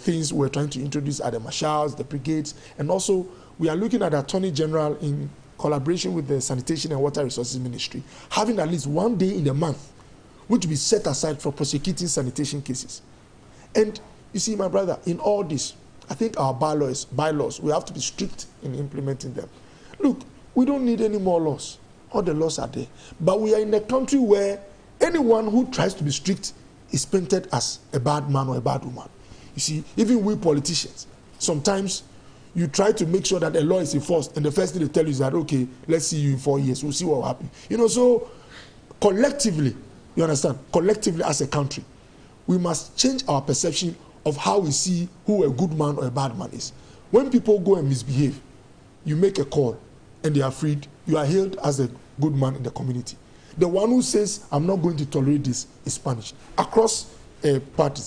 things we're trying to introduce are the marshals, the brigades, and also we are looking at the Attorney General in collaboration with the Sanitation and Water Resources Ministry, having at least one day in a month which will be set aside for prosecuting sanitation cases. And you see, my brother, in all this, I think our bylaws, we have to be strict in implementing them. Look, we don't need any more laws. All the laws are there. But we are in a country where anyone who tries to be strict is painted as a bad man or a bad woman. You see, even we politicians, sometimes you try to make sure that a law is enforced, and the first thing they tell you is that, okay, let's see you in 4 years, we'll see what will happen. You know, so collectively, you understand, collectively as a country, we must change our perception of how we see who a good man or a bad man is. When people go and misbehave, you make a call and they are freed, you are hailed as a good man in the community. The one who says, I'm not going to tolerate this, is punished across parties.